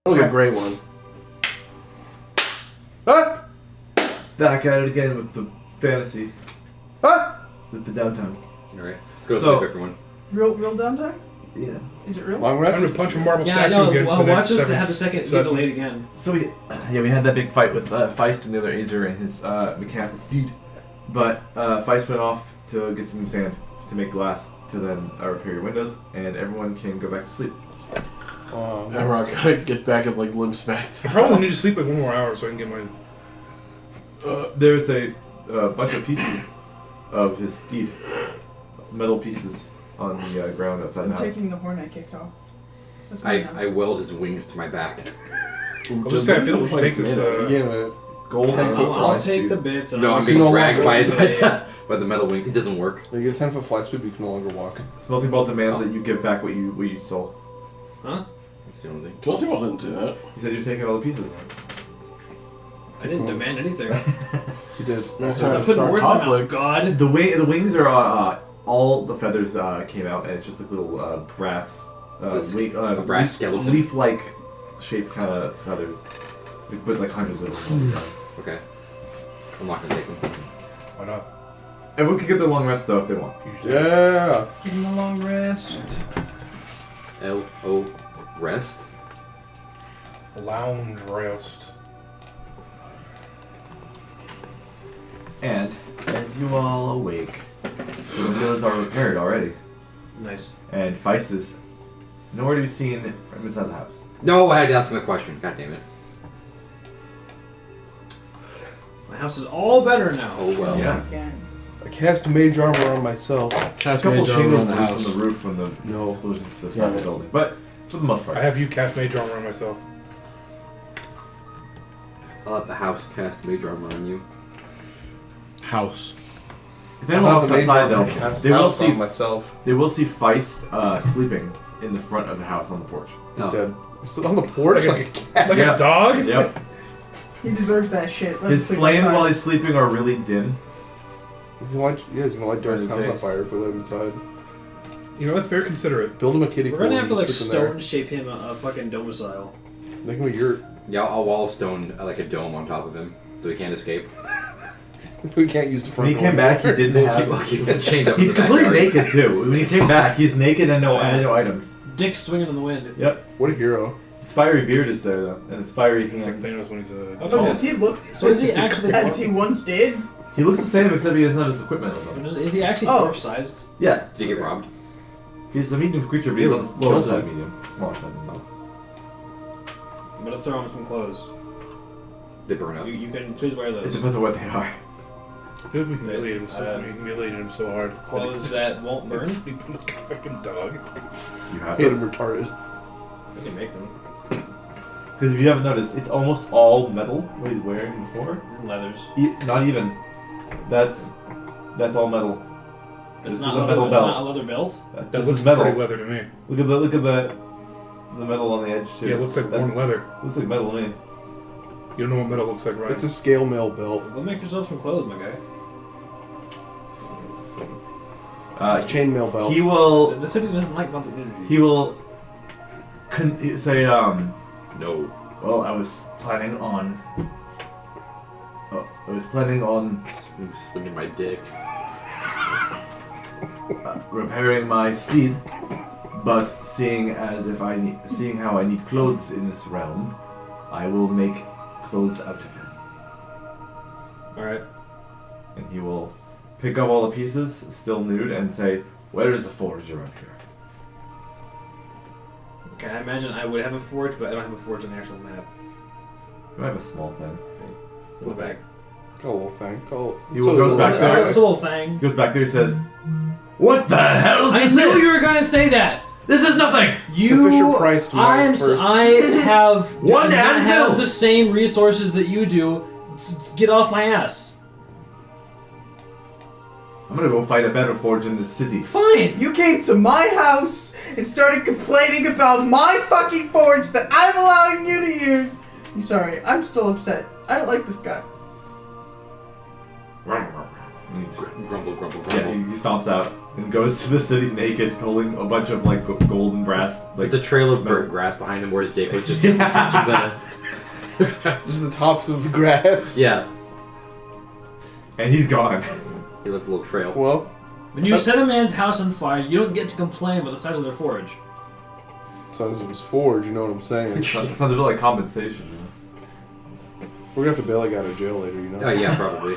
Oh, a great one. Ah! Back at it again with the fantasy. Ah! With the downtime. Alright, let's go to sleep, everyone. Real downtime? Yeah. Is it real? Long rest? Time to punch a marble Yeah, statue no, again for the watch next us to 7 have the second get seconds. delayed again. So we had that big fight with Feist and the other Azer and his mechanical steed. But Feist went off to get some sand to make glass to then repair your windows, and everyone can go back to sleep. Everyone gotta get back and like limps back to I probably need to sleep like 1 more hour so I can get my... There's a bunch of pieces of his steed, metal pieces on the ground outside I'm the house. taking the horn I kicked off. That's mine now. I weld his wings to my back. I was just saying, I feel like we should take this... Gold. 10-foot I'll take the bits. And No, I'm You being know dragged what? by the metal wing. It doesn't work. You get a 10-foot fly speed, but you can no longer walk. Smelting Ball demands that you give back what you stole. Huh? That's the only thing. Baltimore didn't do that. He said you're taking all the pieces. I didn't demand anything. You did. That's Trying right. to Put start words in my mouth, conflict. God. The wings are all the feathers came out, and it's just like little brass, A brass skeleton. leaf-like shaped kind of feathers. We put like hundreds of them. Okay. I'm not gonna take them. Why not? Everyone can get their long rest though if they want. You should Yeah. Give him a long rest. L-O rest? lounge rest. And as you all awake, the windows are repaired already, Nice. and Feist is nowhere to be seen from inside the house. No, I had to ask him a question. God damn it. My house is all better now. Oh well. Yeah. Again. I cast mage armor on myself. A Cast couple mage armor shingles on the loose house. from the roof from the No. explosion to the side of the building, but for the most part. I have you cast mage armor on myself. I'll have the house cast mage armor on you. House. If anyone walks outside though, they will see myself. They will see Feist sleeping in the front of the house on the porch. He's Oh. dead. He's on the porch Like like a cat. Like Yeah. a dog? Yep. He deserves that shit. Let His him sleep flames outside. while he's sleeping are really dim. He's gonna light, he's gonna light Derrick's His house on face. fire if we let him inside. You know, that's very considerate. Build him a kiddie We're pool. gonna have to and like sleep in there. stone shape him a fucking domicile. Make him a yurt. Yeah, I'll wall of stone like a dome on top of him so he can't escape. We can't use the When front he came back, he didn't have. I'll keep him chained up in He's the completely backyard. naked too. When he came back, he's naked and no items. Dick swinging in the wind. Yep. What a hero. His fiery beard is there though, and his fiery It's like hands. Thanos when he's a... Oh, Oh, does he look So is he actually as he once did? He looks the same except he doesn't have his equipment on him. Is he actually Oh. dwarf sized? Yeah. Did you get robbed? He's a medium creature, but he's on the lower Kills side him. medium. Smaller side medium. I'm gonna throw him some clothes. They burn up. You can please wear It those. depends on what they are. I feel like we humiliated him so, we humiliated him so hard. Clothes that won't burn. Sleep like a fucking dog. You have Hate him those. retarded. We can make them. Because if you haven't noticed, it's almost all metal. What he's wearing before. Leathers. Not even. That's all metal. It's This not is a leather, metal it's belt. not a leather belt. That This looks is metal. pretty leather to me. Look at the metal on the edge too. Yeah, it looks like That worn leather. Looks like metal to me. You don't know what metal looks like, right? It's a scale mail belt. Go make yourself some clothes, my guy. It's a chainmail belt. He will. The city doesn't like mountain energy. He will. Say No. Well, I was planning on. Swinging my dick. Repairing my steed, but seeing how I need clothes in this realm, I will make clothes out of him. Alright. And he will pick up all the pieces, still nude, and say, "Where is the forge around here?" Okay, I imagine I would have a forge, but I don't have a forge on the actual map. You have a small thing. Go back. Go little thing. Go. He goes back It's there. a little thing. He goes back there. He says, "What the hell is I this? knew you were gonna say that. This is nothing." You, Fisher-Price mine first. I have One do not anvil! have the same resources that you do. Get off my ass. I'm gonna go find a better forge in this city. Fine. You came to my house and started complaining about my fucking forge that I'm allowing you to use. I'm sorry, I'm still upset. I don't like this guy. And he just, Grumble, grumble, yeah, grumble. he stomps out and goes to the city naked, holding a bunch of like gold and brass. Like, There's a trail of burnt grass behind him, whereas Jake was just touching the. Just the tops of the grass. Yeah, and he's gone. he left a little trail. Well, When you set a man's house on fire, you don't get to complain about the size of their forge. sounds like it was forged, you know what I'm saying? It sounds a bit like compensation. We're gonna have to bail a guy out of jail later, you know? Oh yeah, probably.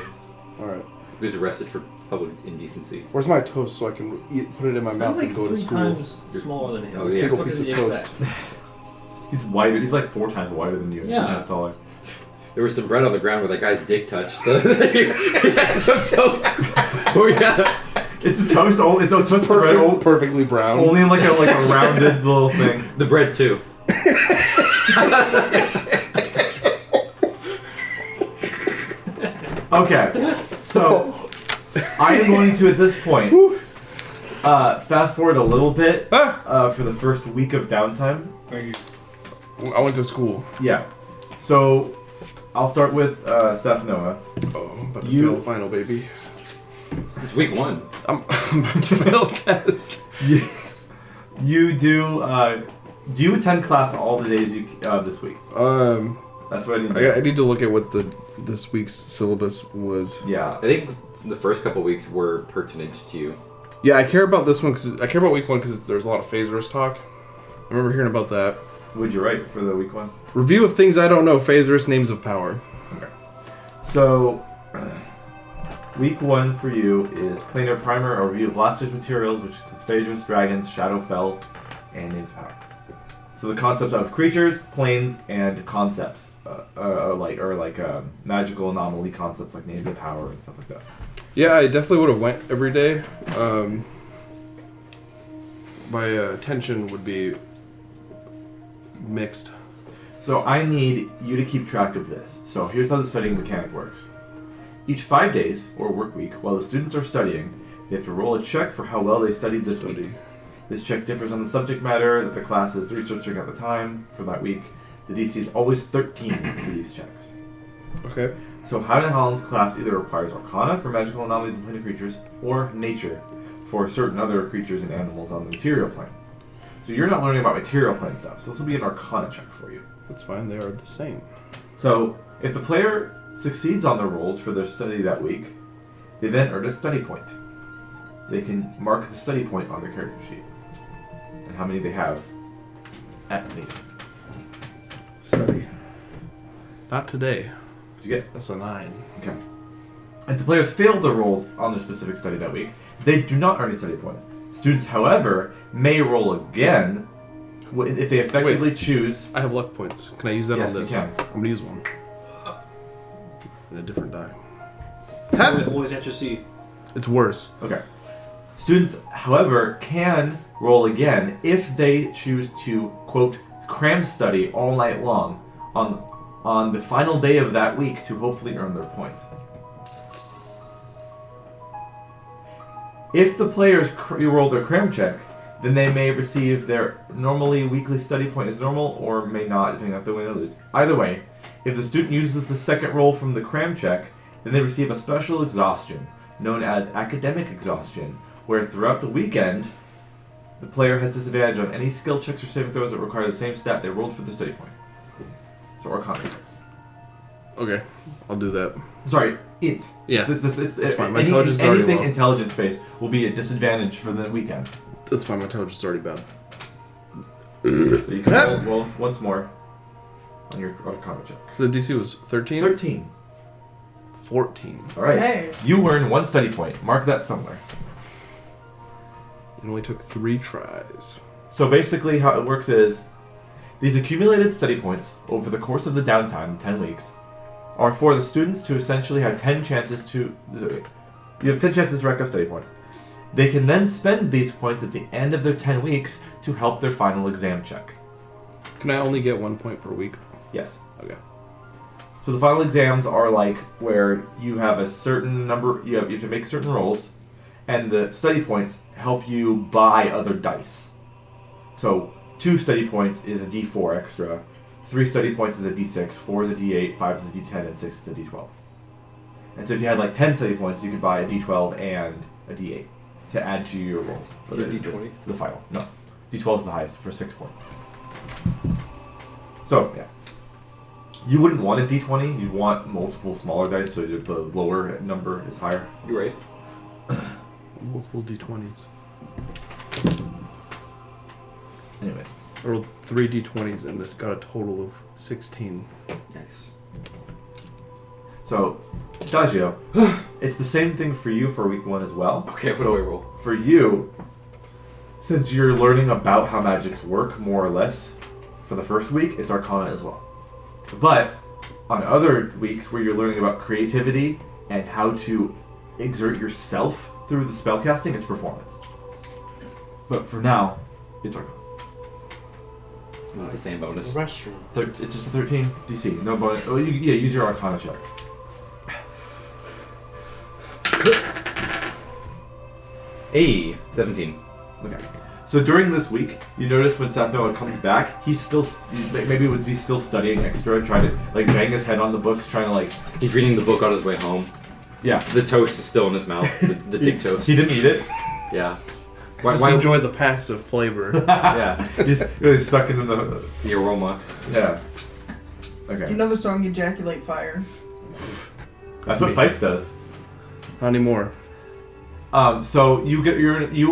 Alright. He was arrested for public indecency. Where's my toast so I can put it in my I'm mouth like and go to 3 school? times smaller than him. Oh, A yeah. single What piece of did you toast. expect? He's wider. He's like 4 times wider than you. And 2 Yeah. times taller. There was some bread on the ground where that guy's dick touched, so he had some toast. Oh yeah. It's a toast. It's a toast bread. Perfectly brown. Only in like a rounded little thing. The bread too. Okay, so I am going to at this point fast forward a little bit for the first week of downtime. Thank you. I went to school. Yeah, so I'll start with Seth Noah. Oh, I'm about to You- fail final, baby. It's week 1. I'm about to fail test. You do you attend class all the days this week? That's what I need. I need to look at what this week's syllabus was. Yeah. I think the first couple weeks were pertinent to you. Yeah, I care about this one because I care about week 1 because there's a lot of phasers talk. I remember hearing about that. Would you write for the week 1? Review of things I don't know. Phasers, names of power. Okay. So, week 1 for you is Planar Primer, a review of last year's materials, which includes Phasers, Dragons, Shadowfell, and Names of Power. So the concept of creatures, planes, and concepts, like magical anomaly concepts like Names of Power and stuff like that. Yeah, I definitely would have went every day. My attention would be mixed. So I need you to keep track of this. So here's how the studying mechanic works. Each 5 days, or work week, while the students are studying, they have to roll a check for how well they studied this week. This check differs on the subject matter that the class is researching at the time for that week. The DC is always 13 for these checks. Okay. So Howden Holland's class either requires Arcana for magical anomalies and planar creatures, or Nature for certain other creatures and animals on the material plane. So you're not learning about material plane stuff, so this will be an Arcana check for you. That's fine. They are the same. So if the player succeeds on their rolls for their study that week, they then earn a study point. They can mark the study point on their character sheet and how many they have at any time. Study. Not today. What'd you get? That's a 9. Okay. If the players fail their rolls on their specific study that week, they do not earn a study point. Students, however, may roll again if they effectively choose. I have luck points. Can I use that Yes, on this? you can. I'm gonna use one. And a different die. Always have to see. It's worse. Okay. Students, however, can roll again if they choose to, quote, cram study all night long on the final day of that week to hopefully earn their point. If the players roll their cram check, then they may receive their normally weekly study point as normal, or may not, depending on if they win or lose. Either way, if the student uses the second roll from the cram check, then they receive a special exhaustion, known as academic exhaustion, where throughout the weekend, the player has disadvantage on any skill checks or saving throws that require the same stat they rolled for the study point. So Arcana checks. Okay, I'll do that. Sorry, int. Yeah, It's fine. My intelligence is already anything low. intelligence based will be a disadvantage for the weekend. That's fine. My intelligence is already bad. So you can roll once more on your Arcana check. So the DC was 13? 13. 14. All right. Hey. You earn 1 study point. Mark that somewhere. It only took 3 tries. So basically how it works is these accumulated study points over the course of the downtime, 10 weeks, are for the students to essentially have 10 chances to... You have 10 chances to rack up study points. They can then spend these points at the end of their 10 weeks to help their final exam check. Can I only get 1 point per week? Yes. Okay. So the final exams are like where you have a certain number, you have to make certain rolls, and the study points help you buy other dice. So 2 study points is a D4 extra, 3 study points is a D6, 4 is a D8, 5 is a D10, and 6 is a D12. And so if you had like 10 study points, you could buy a D12 and a D8 to add to your rolls for the D20? The final. No, D12 is the highest for 6 points. So yeah, you wouldn't want a D20. You'd want multiple smaller dice, so the lower number is higher. You're right. Multiple D20s. Anyway, I rolled 3 D20s and it got a total of 16. Nice. so Dagio, it's the same thing for you for week 1 as well. Okay, what so do I roll? For you, since you're learning about how magics work more or less, for the first week, it's Arcana as well. But on other weeks where you're learning about creativity and how to exert yourself through the spellcasting, it's Performance. But for now, it's Arcana. The same bonus. Restroom. It's just a 13 DC. No bonus. Oh, use your Arcana check. Hey, 17. Okay. So during this week, you notice when Sapnoa comes back, he's still maybe would be still studying extra, trying to like bang his head on the books, trying to like. He's reading the book on his way home. Yeah. The toast is still in his mouth. The dick toast. He didn't eat it. Yeah. Just enjoy the passive flavor. Yeah. He's really sucking in the. The aroma. Yeah. Okay. You know the song Ejaculate Fire? That's what Feist does. Not anymore. So you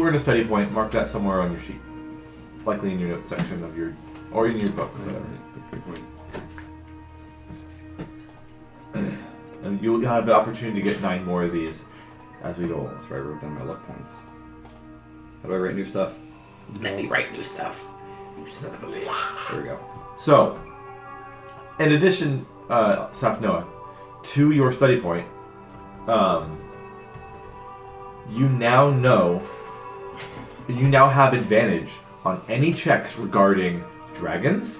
earn a study point. Mark that somewhere on your sheet, likely in your notes section of your, or in your book, whatever. And you'll have the opportunity to get 9 more of these as we go along. That's where I wrote down my luck points. How do I write new stuff? Let me write new stuff. You son of a bitch. There we go. So, in addition, Safnoa, to your study point, you now have advantage on any checks regarding dragons,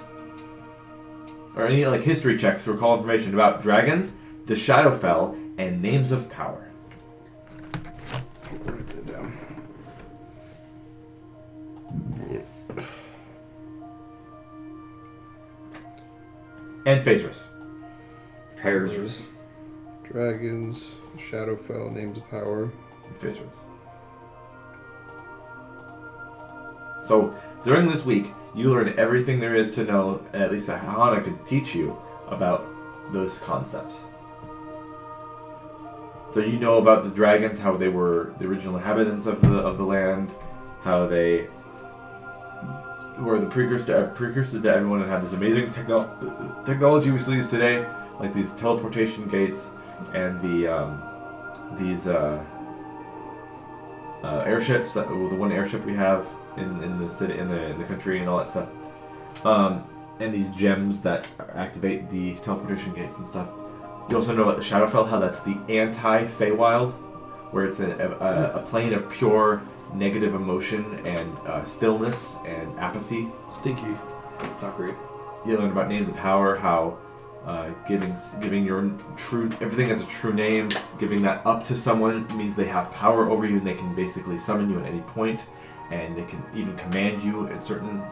or any like history checks to recall information about dragons, the Shadowfell, and names of power. Write that down. And Phasers. Phasers. Dragons, Shadowfell, names of power. And Phasers. So, during this week, you learn everything there is to know, at least that Hana could teach you, about those concepts. So you know about the dragons, how they were the original inhabitants of the land, how they were the precursors to everyone, and had this amazing technology we still use today, like these teleportation gates and these airships. The one airship we have in the city, in the country, and all that stuff. And these gems that activate the teleportation gates and stuff. You also know about the Shadowfell, how that's the anti-Feywild, where it's a plane of pure negative emotion and stillness and apathy. Stinky. It's not great. You learn about names of power, how giving your true everything as a true name, giving that up to someone means they have power over you and they can basically summon you at any point, and they can even command you at certain.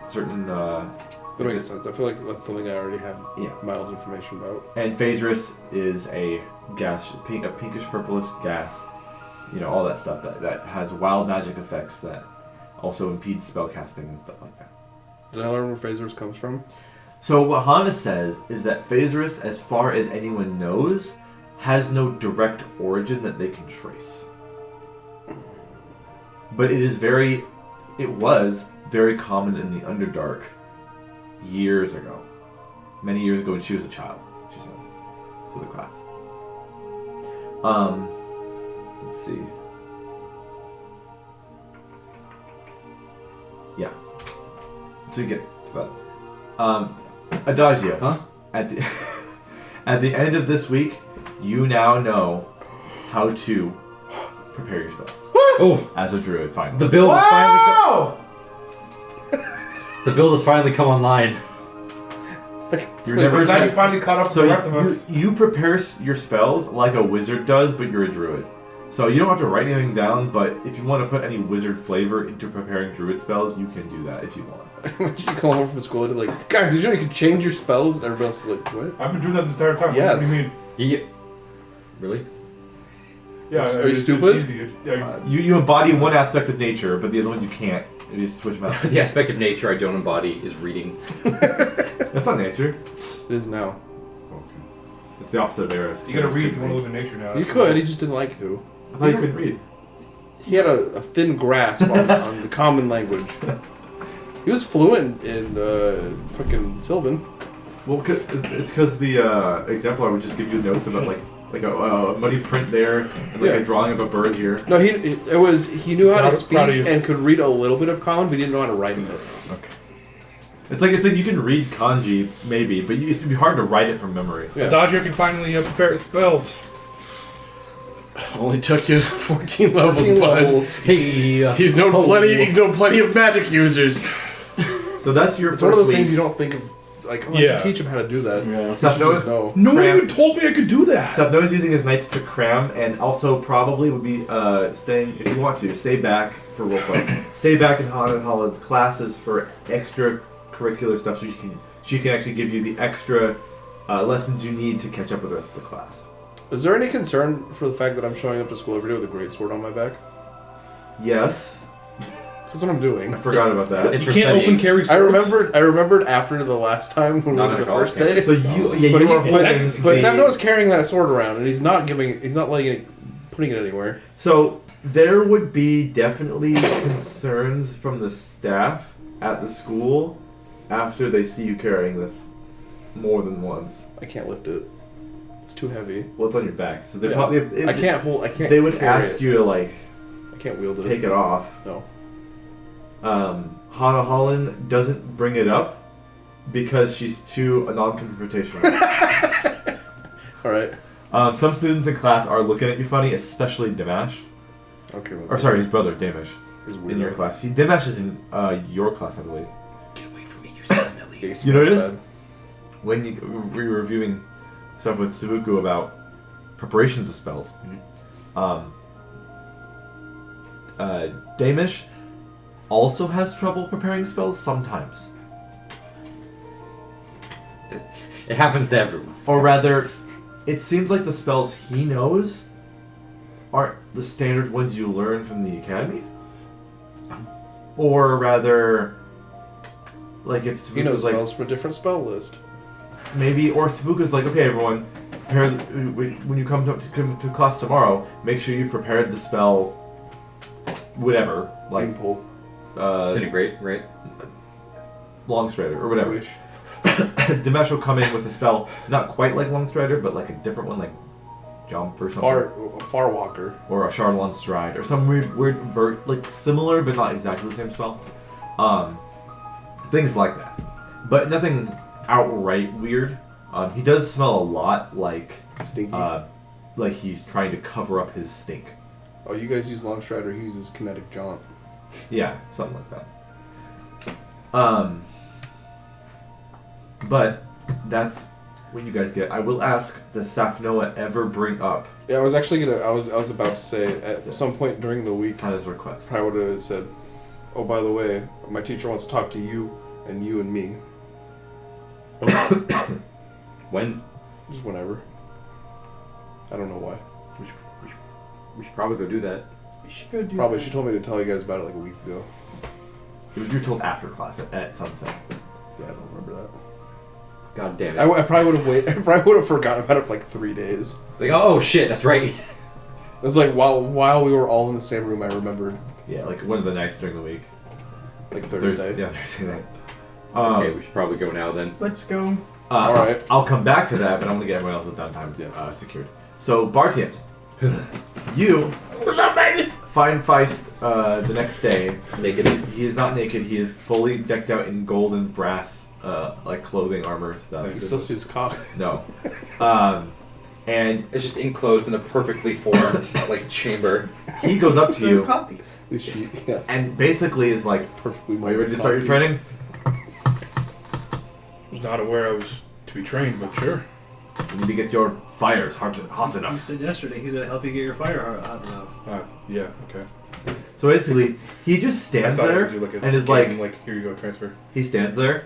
That makes sense. I feel like that's something I already have Yeah. mild information about. And Phasris is a gas, a pinkish purplish gas, all that stuff that has wild magic effects that also impede spellcasting and stuff like that. Did I learn where Phasers comes from? So what Hana says is that Phasris, as far as anyone knows, has no direct origin that they can trace. But it was very common in the Underdark years ago. Many years ago when she was a child, she says, to the class. Let's see. Yeah. So you get that. Adagio. Huh? At the end of this week, you now know how to prepare your spells. Oh, As a druid, finally. the build has finally come. Oh! The build has finally come online. You're never Glad you finally caught up to So the rest of us. you prepare your spells like a wizard does, but you're a druid. So you don't have to write anything down, but if you want to put any wizard flavor into preparing druid spells, you can do that if you want. When did you come home from school and like, guys, did you know you could change your spells? And everybody else is like, what? I've been doing that the entire time. Yes. What do you mean? You, really? Yeah, Are you it's stupid? easy. Yeah, You embody one aspect of nature, but the other ones you can't. You just switch them out. The aspect of nature I don't embody is reading. That's not nature. It is now. It's the opposite of Eris. you gotta read if you want to live in nature now. He could. He just didn't like to. I thought you couldn't read. He had a thin grasp on the common language. He was fluent in fucking Sylvan. Well, it's because the exemplar would just give you notes about like a muddy print there and like Yeah. a drawing of a bird here. No, he knew how to Proud speak of you. and could read a little bit of common, but he didn't know how to write it. Okay. It's like you can read kanji maybe, but it'd be hard to write it from memory. Yeah. Dodger can finally prepare his spells. Only took you 14 levels, 14 bud. levels. Hey, He's known plenty of magic users. So that's your It's first one of those week. things you don't think of. Like, oh, I Yeah. should teach him how to do that. Yeah. Seth You Noah's, just know. No one Cram. even told me I could do that. Seth Noah's using his nights to cram, and also probably would be staying, if you want to, stay back for roleplay. Stay back in Haunted Holland's classes for extracurricular stuff so she can actually give you the extra lessons you need to catch up with the rest of the class. Is there any concern for the fact that I'm showing up to school every day with a great sword on my back? Yes. That's what I'm doing. I forgot about that. It's You for can't studying. open carry swords. I remembered after the last time when we Not went at the all, first okay. day. So you But are he- putting But a- Sam Noah's carrying that sword around, and he's not putting it anywhere. So there would be definitely concerns from the staff at the school after they see you carrying this more than once. I can't lift it. It's too heavy. Well, it's on your back, so they're Yeah. probably. I can't. They would carry ask it. you to like I can't wield it. take it off. No. Hannah Holland doesn't bring it up because she's too non-confrontational. All right. Some students in class are looking at you funny, especially Dimash. Okay. Well, Or sorry, his brother Dimash He's in your class. Dimash is in your class, I believe. Get away from me, you smelly. You noticed? When we were reviewing stuff with Savuku about preparations of spells, Damish also has trouble preparing spells sometimes. It happens to everyone. Or rather, it seems like the spells he knows aren't the standard ones you learn from the academy. Or rather, like if He knows Savuku's like, spells from a different spell list. maybe, or Savuka's like, okay, everyone, prepare when you come to class tomorrow, make sure you've prepared the spell, whatever, like Impul. Disintegrate, right? Longstrider or whatever. Wish. Dimesh will come in with a spell, not quite like Longstrider, but like a different one, like Jump or something. Far Walker. Or a Charlatan Stride, or some weird like similar but not exactly the same spell. Things like that, but nothing outright weird. He does smell a lot like he's trying to cover up his stink. Oh, you guys use Longstrider. He uses Kinetic Jaunt. Yeah, something like that. But that's what you guys get. I will ask, does Safnoa ever bring up Yeah, I was actually gonna. I was about to say at some point during the week, Hannah's request? I would have said, "Oh, by the way, my teacher wants to talk to you and me, When? just whenever." I don't know why. We should probably go do that. We should go do Probably that. she told me to tell you guys about it like a week ago. You were told after class at sunset. Yeah, I don't remember that. God damn it. I probably would have waited. I probably would have forgotten about it for like 3 days. Like, oh shit, that's right. It was like while we were all in the same room, I remembered Yeah, like one of the nights during the week. like Thursday. Yeah, Thursday night. Okay, we should probably go now then. Let's go. All right. I'll come back to that, but I'm gonna get everyone else's downtime secured. So, bar teams, you find Feist the next day. Naked. He is not naked. He is fully decked out in gold and brass, like clothing, armor stuff. You can still see his cock. No. And It's just enclosed in a perfectly formed like chamber. he goes up to So you copies. His sheet. Yeah. and basically is like, Perfectly. "Are you ready to start your molded training?" Was not aware I was to be trained, but sure. You need to get your fires hot You enough. said yesterday he's gonna help you get your fire hot enough. Yeah, okay. So basically, he just stands I thought there it was like a and is game, like, here you go, transfer. he stands there.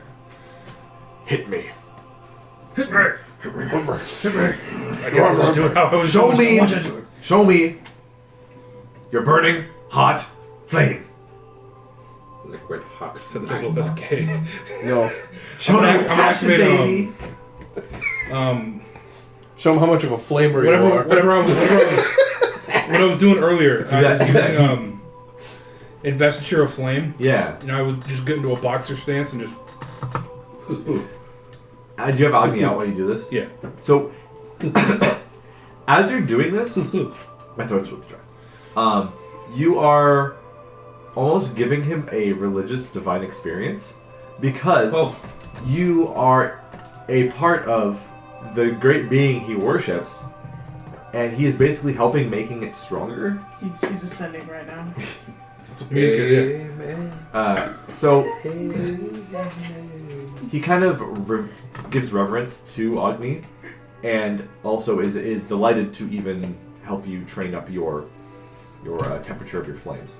Hit me. I guess I'll do it how I was Show doing. me. Watch it. Show me your burning hot flame. Liquid hot. So the little less gay. No. Show I'm Passion, activating baby. Show them how much of a flamer you are. Whatever I was doing earlier, I was using investiture of flame. Yeah. And I would just get into a boxer stance and just. Do you have Agni out while you do this? Yeah. So, as you're doing this, my throat's really dry. You are almost giving him a religious divine experience because you are a part of the great being he worships, and he is basically helping making it stronger. He's ascending right now. So he kind of gives reverence to Agni, and also is delighted to even help you train up your temperature of your flames.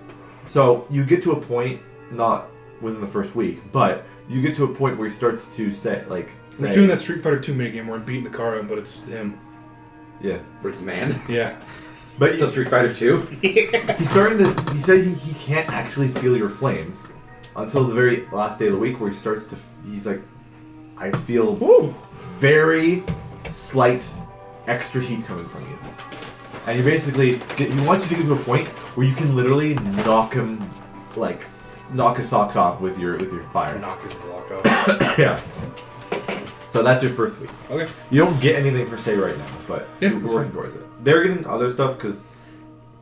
So you get to a point, not within the first week, but you get to a point where he starts to say. We're doing that Street Fighter 2 minigame where I'm beating the car up, but it's him. Yeah. But it's a man. Yeah. But So Street Fighter 2? he's starting to. He said he can't actually feel your flames until the very last day of the week, where he starts to. He's like, I feel very slight extra heat coming from you, and you basically he wants you to get to a point where you can literally knock his socks off with your fire. Knock his block out. Yeah. So that's your first week. Okay. You don't get anything per se right now, but Yeah, we're that's working fine. towards it. They're getting other stuff because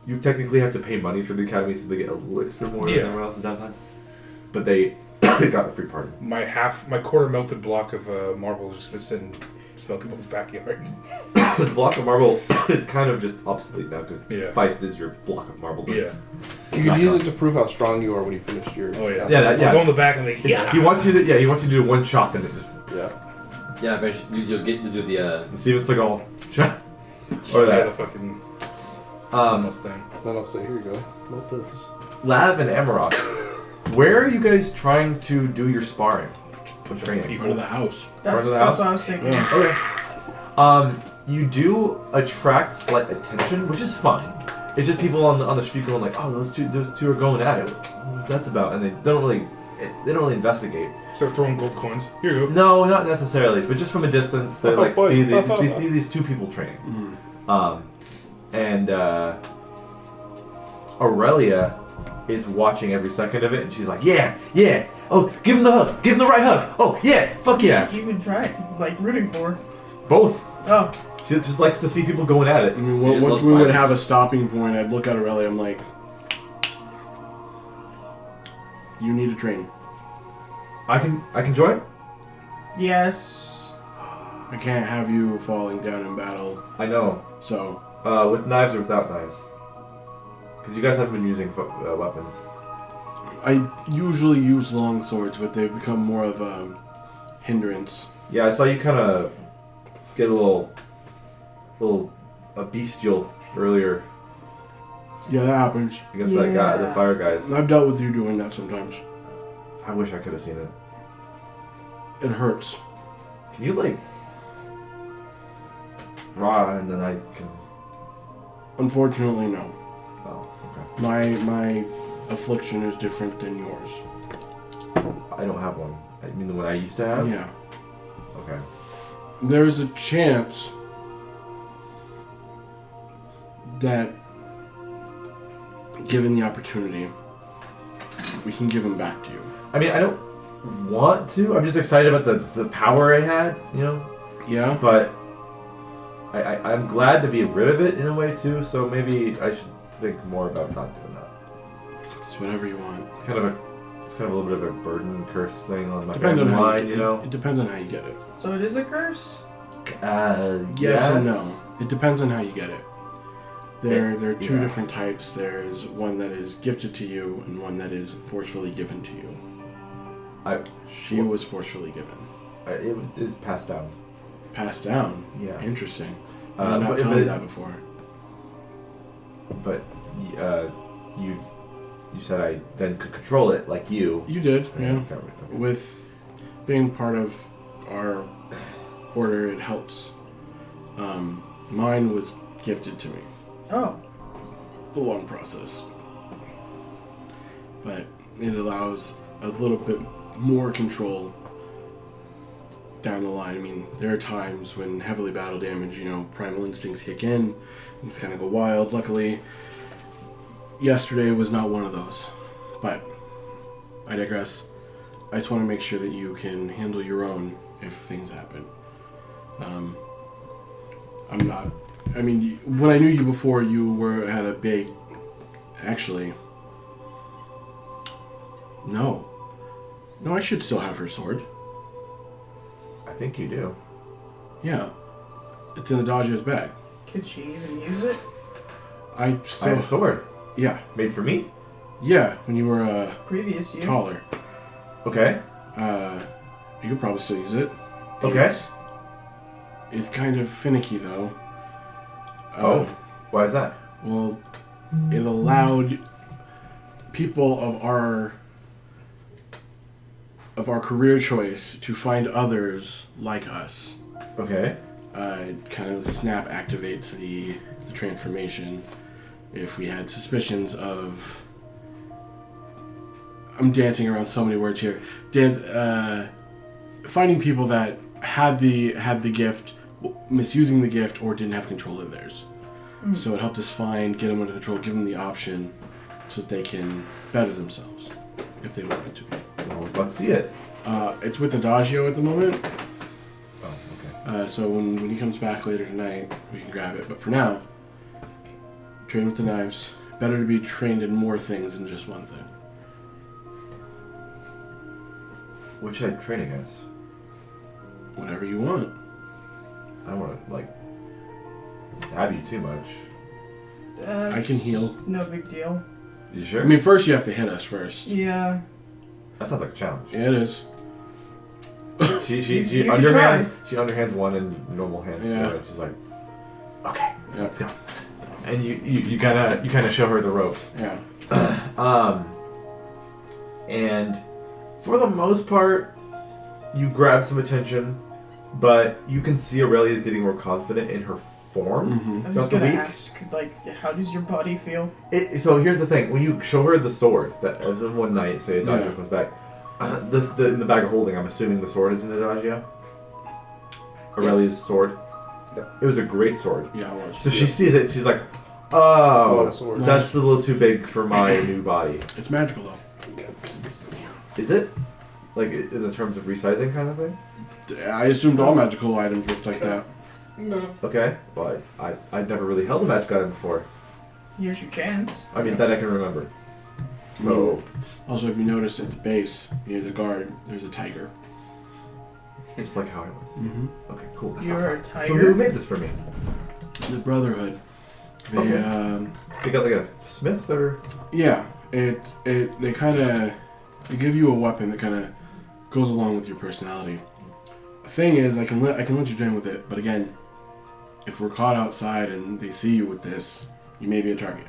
you technically have to pay money for the academy, so they get a little extra more than everyone else in downtime. But they got a free party. My quarter melted block of marble is just gonna sit and smell people's backyard. The block of marble is kind of just obsolete now because Yeah. Feist is your block of marble. Yeah. You can use it to prove how strong you are when you finish your. Oh yeah. Yeah, I'll go in the back and like He wants you to. He wants you to do one chop and it just. Yeah. Yeah, eventually you'll get to do the. Steven Seagal. Or the that. fucking thing. Then I'll say, here you go. What this? Lav and Amarok. Where are you guys trying to do your sparring? What training? People. Front of the house. That's, Front of the that's house? what I was thinking. Yeah. Okay. You do attract slight attention, which is fine. It's just people on the street going like, oh, those two are going at it. What's that's about? And they don't really investigate. Start throwing gold coins. Here you go. No, not necessarily, but just from a distance, they like boy. they see these two people training. And Aurelia is watching every second of it, and she's like, yeah, oh, give him the hug, give him the right hug, oh, yeah, fuck yeah. She even tried, like rooting for. Both. Oh, She just likes to see people going at it. I mean, She just once loves we would violence. have a stopping point, I'd look at Aurelia, I'm like, you need to train. I can join. yes. I can't have you falling down in battle, I know. so With knives or without knives? Because you guys haven't been using weapons. I usually use long swords, but they've become more of a hindrance. Yeah, I saw you kind of get a little bestial earlier Yeah, that happens. against that guy, the fire guys. I've dealt with you doing that sometimes. I wish I could have seen it. It hurts. Can you like raw and then I can? Unfortunately, no. Oh, okay. My affliction is different than yours. I don't have one. I mean the one I used to have. Yeah. Okay. There's a chance that, given the opportunity, we can give him back to you. I mean, I don't want to. I'm just excited about the power I had, you know. Yeah? But I'm glad to be rid of it in a way too. So maybe I should think more about not doing that. It's whatever you want. It's kind of a little bit of a burden curse thing on my Depends on how mind, you know. It depends on how you get it. So it is a curse? Yes and no. It depends on how you get it. There are two yeah. different types. There's one that is gifted to you and one that is forcefully given to you. She was forcefully given. It is passed down. Passed down? Yeah. Interesting. Uh, I did not but- tell but- you that before. But you said I then could control it like you. You did, yeah. Okay. With being part of our order, it helps. Mine was gifted to me. Oh. a long process. But it allows a little bit more control down the line. I mean, there are times when heavily battle damage, primal instincts kick in, things kind of go wild. Luckily, yesterday was not one of those. But I digress. I just want to make sure that you can handle your own if things happen. When I knew you before, you had a big... Actually... No, I should still have her sword. I think you do. Yeah. It's in Adagio's bag. Could she even use it? I have a sword. Yeah. Made for me? Yeah, when you were previous year. Taller. Okay. You could probably still use it. Okay. It's kind of finicky though. Why is that? Well, it allowed people of our career choice to find others like us. Okay. Kind of snap activates the transformation. If we had suspicions of... I'm dancing around so many words here. Finding people that had the gift, misusing the gift, or didn't have control of theirs. So it helped us get them under control, give them the option so that they can better themselves if they wanted to be. Well, let's see it. It's with Adagio at the moment. Oh, okay. So when he comes back later tonight, we can grab it. But for now, train with the knives. Better to be trained in more things than just one thing. What should I train against? Whatever you want. I don't want to, stab you too much. I can heal. No big deal. You sure? I mean, first you have to hit us first. Yeah. That sounds like a challenge. Yeah, it is. She You underhands. She underhands one and normal hands the Yeah. other. She's like, okay, Yeah. let's go. And you kind of show her the ropes. Yeah. And for the most part, you grab some attention, but you can see Aurelia is getting more confident in her form. Mm-hmm. I was gonna ask, how does your body feel? So here's the thing: when you show her the sword, that as in one night, say Adagio comes back, in the bag of holding, I'm assuming the sword is in Adagio. Aurelia's sword. Yeah. It was a great sword. Yeah, it was. So she sees it. She's like, That's a lot of sword. that's a little too big for my new body. It's magical though. Is it? Like in the terms of resizing kind of thing? I assumed all magical items looked like that. No. Okay. Well, I'd never really held a magic item before. Here's your chance. I mean, that I can remember. So... Also, if you notice at the base, near the guard, there's a tiger. Just like how I was. Mm-hmm. Okay, cool. You're a tiger. So who made this for me? The Brotherhood. They, Okay. They got like a smith or... Yeah, they give you a weapon that kind of goes along with your personality. The thing is, I can let you train with it, but again, if we're caught outside and they see you with this, you may be a target.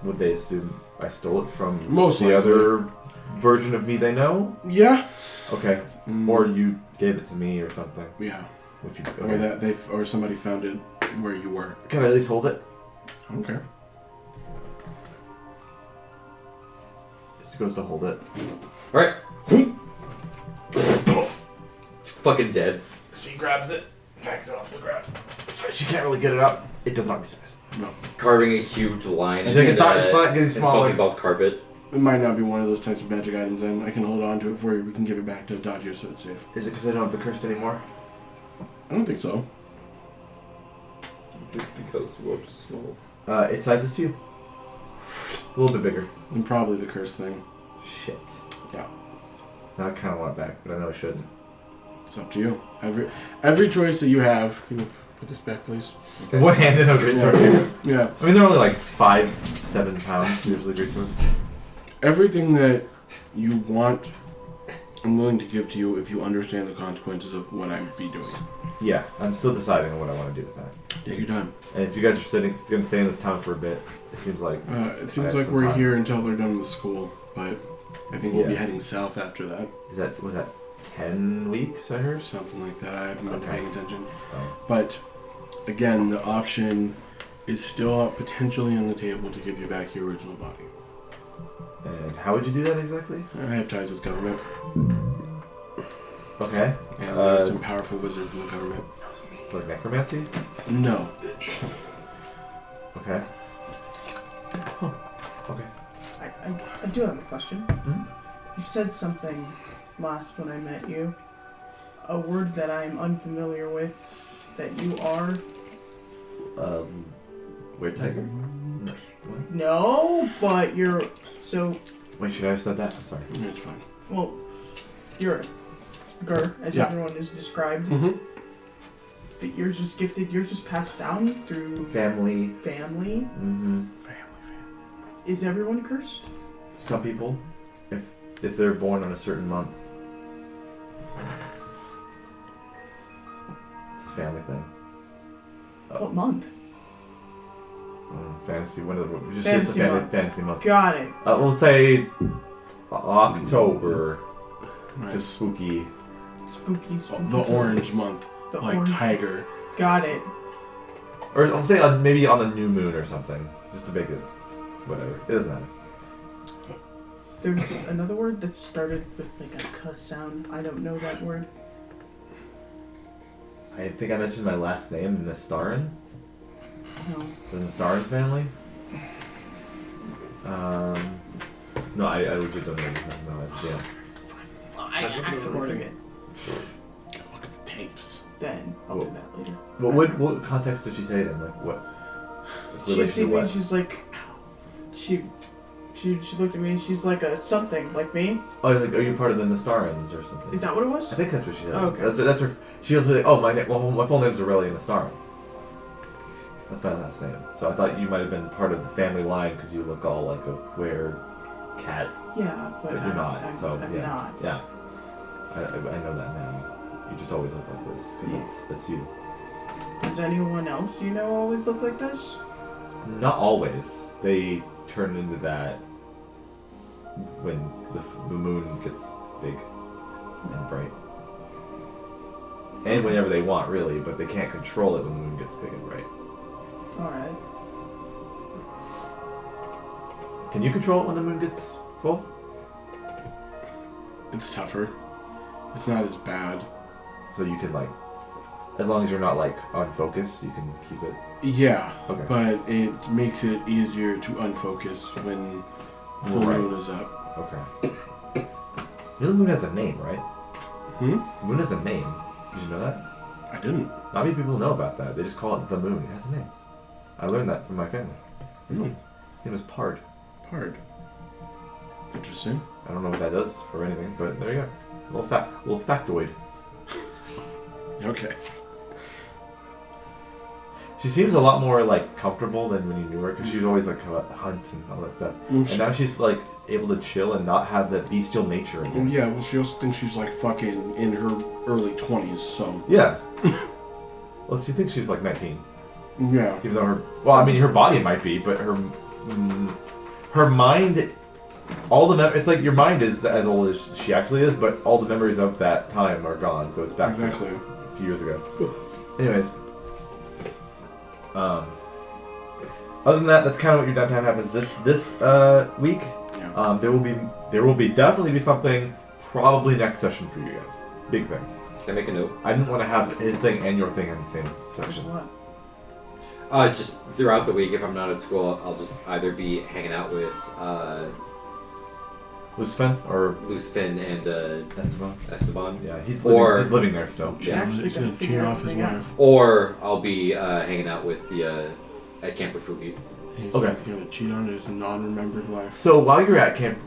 Would they assume I stole it from Most the likely. other version of me they know? Yeah. Okay. Or you gave it to me or something. Yeah. Would you? Or Okay. or somebody found it where you were. Can I at least hold it? Okay. She goes to hold it. Alright. It's fucking dead. She grabs it, drags it off the ground. She can't really get it up. It does not resize. No. Carving a huge line. She's like, it's not getting in smaller. Smoking Ball's carpet. It might not be one of those types of magic items, and I can hold on to it for you. We can give it back to Adagio so it's safe. Is it because I don't have the cursed anymore? I don't think so. Just because we're small. It sizes to you. A little bit bigger. And probably the curse thing. Shit. Yeah. Now I kind of want it back, but I know I shouldn't. It's up to you. Every choice that you have. Can you put this back, please? Okay. One handed a great sword. Yeah. I mean, they're only like 5-7 pounds usually, great swords. Everything that you want, I'm willing to give to you if you understand the consequences of what I would be doing. Yeah, I'm still deciding on what I want to do with that. Take your time. And if you guys are going to stay in this town for a bit, it seems like... It seems have like some we're time. here until they're done with school, but I think we'll be Yeah. heading south after that. Was that 10 weeks, I heard? Something like that. I haven't been Okay. paying attention. Oh. But again, the option is still potentially on the table to give you back your original body. And how would you do that exactly? I have ties with government, Okay. and there's some powerful wizards in the government. Like necromancy? No. Okay. Huh. Okay. I do have a question. Hmm? You said something last when I met you. A word that I'm unfamiliar with that you are. Weird tiger? No. What? No, but you're. So, Wait, should I have said that? I'm sorry. It's fine. well, you're a Gur, as Yeah. everyone is described. Mm-hmm. But yours was gifted, yours was passed down through Family. family. Mm-hmm. Is everyone cursed? Some people, if they're born on a certain month. It's a family thing. What month? Fantasy. When of the just Fantasy it's a month. fantasy month. Got it. We'll say October. Right. Just spooky. Spooky. The orange month, The like orange. tiger. Got it. Or I'll say maybe on a new moon or something, just to make it whatever. It doesn't matter. There's another word that started with like a k sound. I don't know that word. I think I mentioned my last name, Nastarin. No. The Nastarin family. No, I legit don't know anything. No, that's yeah. I'm recording it. Look at the tapes. Then I'll do that later. What context did she say then? Like what? She Relation see to me. what? She's like, she looked at me. And she's like a something like me. Oh, like, are you part of the Nastarans or something? Is that what it was? I think that's what she said. Oh, okay. That's her. She was like, oh, my full name's Aurelia Nastarin. That's my last name. So I thought you might have been part of the family line because you look all like a weird cat, Yeah, but but you're not. I'm So I'm yeah, not. yeah. I know that now. You just always look like this because that's you. Does anyone else you know always look like this? Not always. They turn into that when the moon gets big and bright. And whenever they want, really, but they can't control it when the moon gets big and bright. Alright. Can you control it when the moon gets full? It's tougher. It's not as bad. So you can, like, as long as you're not, like, unfocused, you can keep it. Yeah, Okay. but it makes it easier to unfocus when full Right. moon is up. Okay. You know the moon has a name, right? Hmm? The moon has a name. Did you know that? I didn't. Not many people know about that. They just call it the moon. It has a name. I learned that from my family. Hmm. His name is Pard. Hard. Interesting. I don't know what that does for anything, but there you go. Little factoid. Okay. She seems a lot more like comfortable than when you knew her, because she was always like about the hunt and all that stuff. And now she's like able to chill and not have that bestial nature again. Yeah, well, she also thinks she's like fucking in her early 20s, so. Yeah. Well, she thinks she's like 19, Yeah. even though her body might be, but her mind, it's like your mind is as old as she actually is, but all the memories of that time are gone, so it's back Exactly. to a few years ago. Anyways. Other than that, that's kind of what your downtime happens this week. Yeah. There will definitely be something probably next session for you guys. Big thing. Can I make a note? I didn't want to have his thing and your thing in the same Which section. what? Just throughout the week, if I'm not at school, I'll just either be hanging out with Lucifin or Lucifin and Esteban? Esteban. Yeah, he's Or- living there still. You're actually He's gonna gonna cheat figure off his everything out. wife. Or I'll be hanging out with the at Camp Refugi. He's Okay. gonna cheat on his non-remembered wife. So while you're at camp,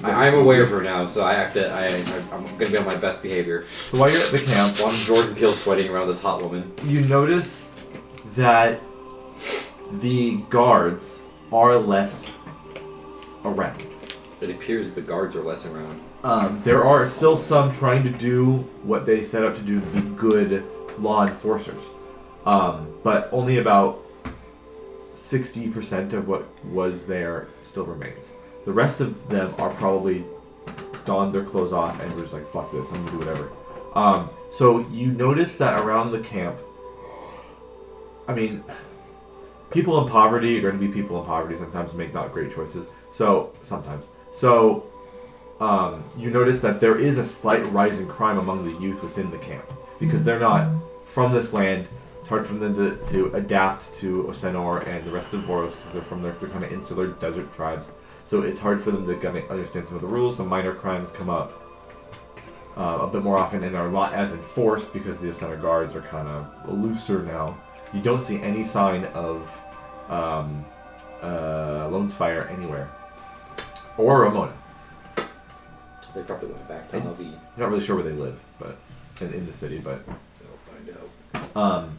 I'm aware of her now, so I have to. I'm gonna be on my best behavior. so while you're at the camp, Watching Jordan Peele sweating around this hot woman. you notice that the guards are less around. It appears the guards are less around. There are still some trying to do what they set out to do, be good law enforcers. But only about 60% of what was there still remains. The rest of them are probably donned their clothes off and were just like, fuck this, I'm gonna do whatever. So you notice that around the camp, people in poverty are going to be people in poverty sometimes and make not great choices. So sometimes. So you notice that there is a slight rise in crime among the youth within the camp because they're not from this land. It's hard for them to adapt to Osenor and the rest of Voros because they're from they're kind of insular desert tribes. So it's hard for them to kind of understand some of the rules. So minor crimes come up a bit more often and are not as enforced because the Osenor guards are kind of looser now. You don't see any sign of Lone's Fire anywhere. Or Ramona. They probably went back to Javi. You're not really sure where they live, but in the city, but They'll find out.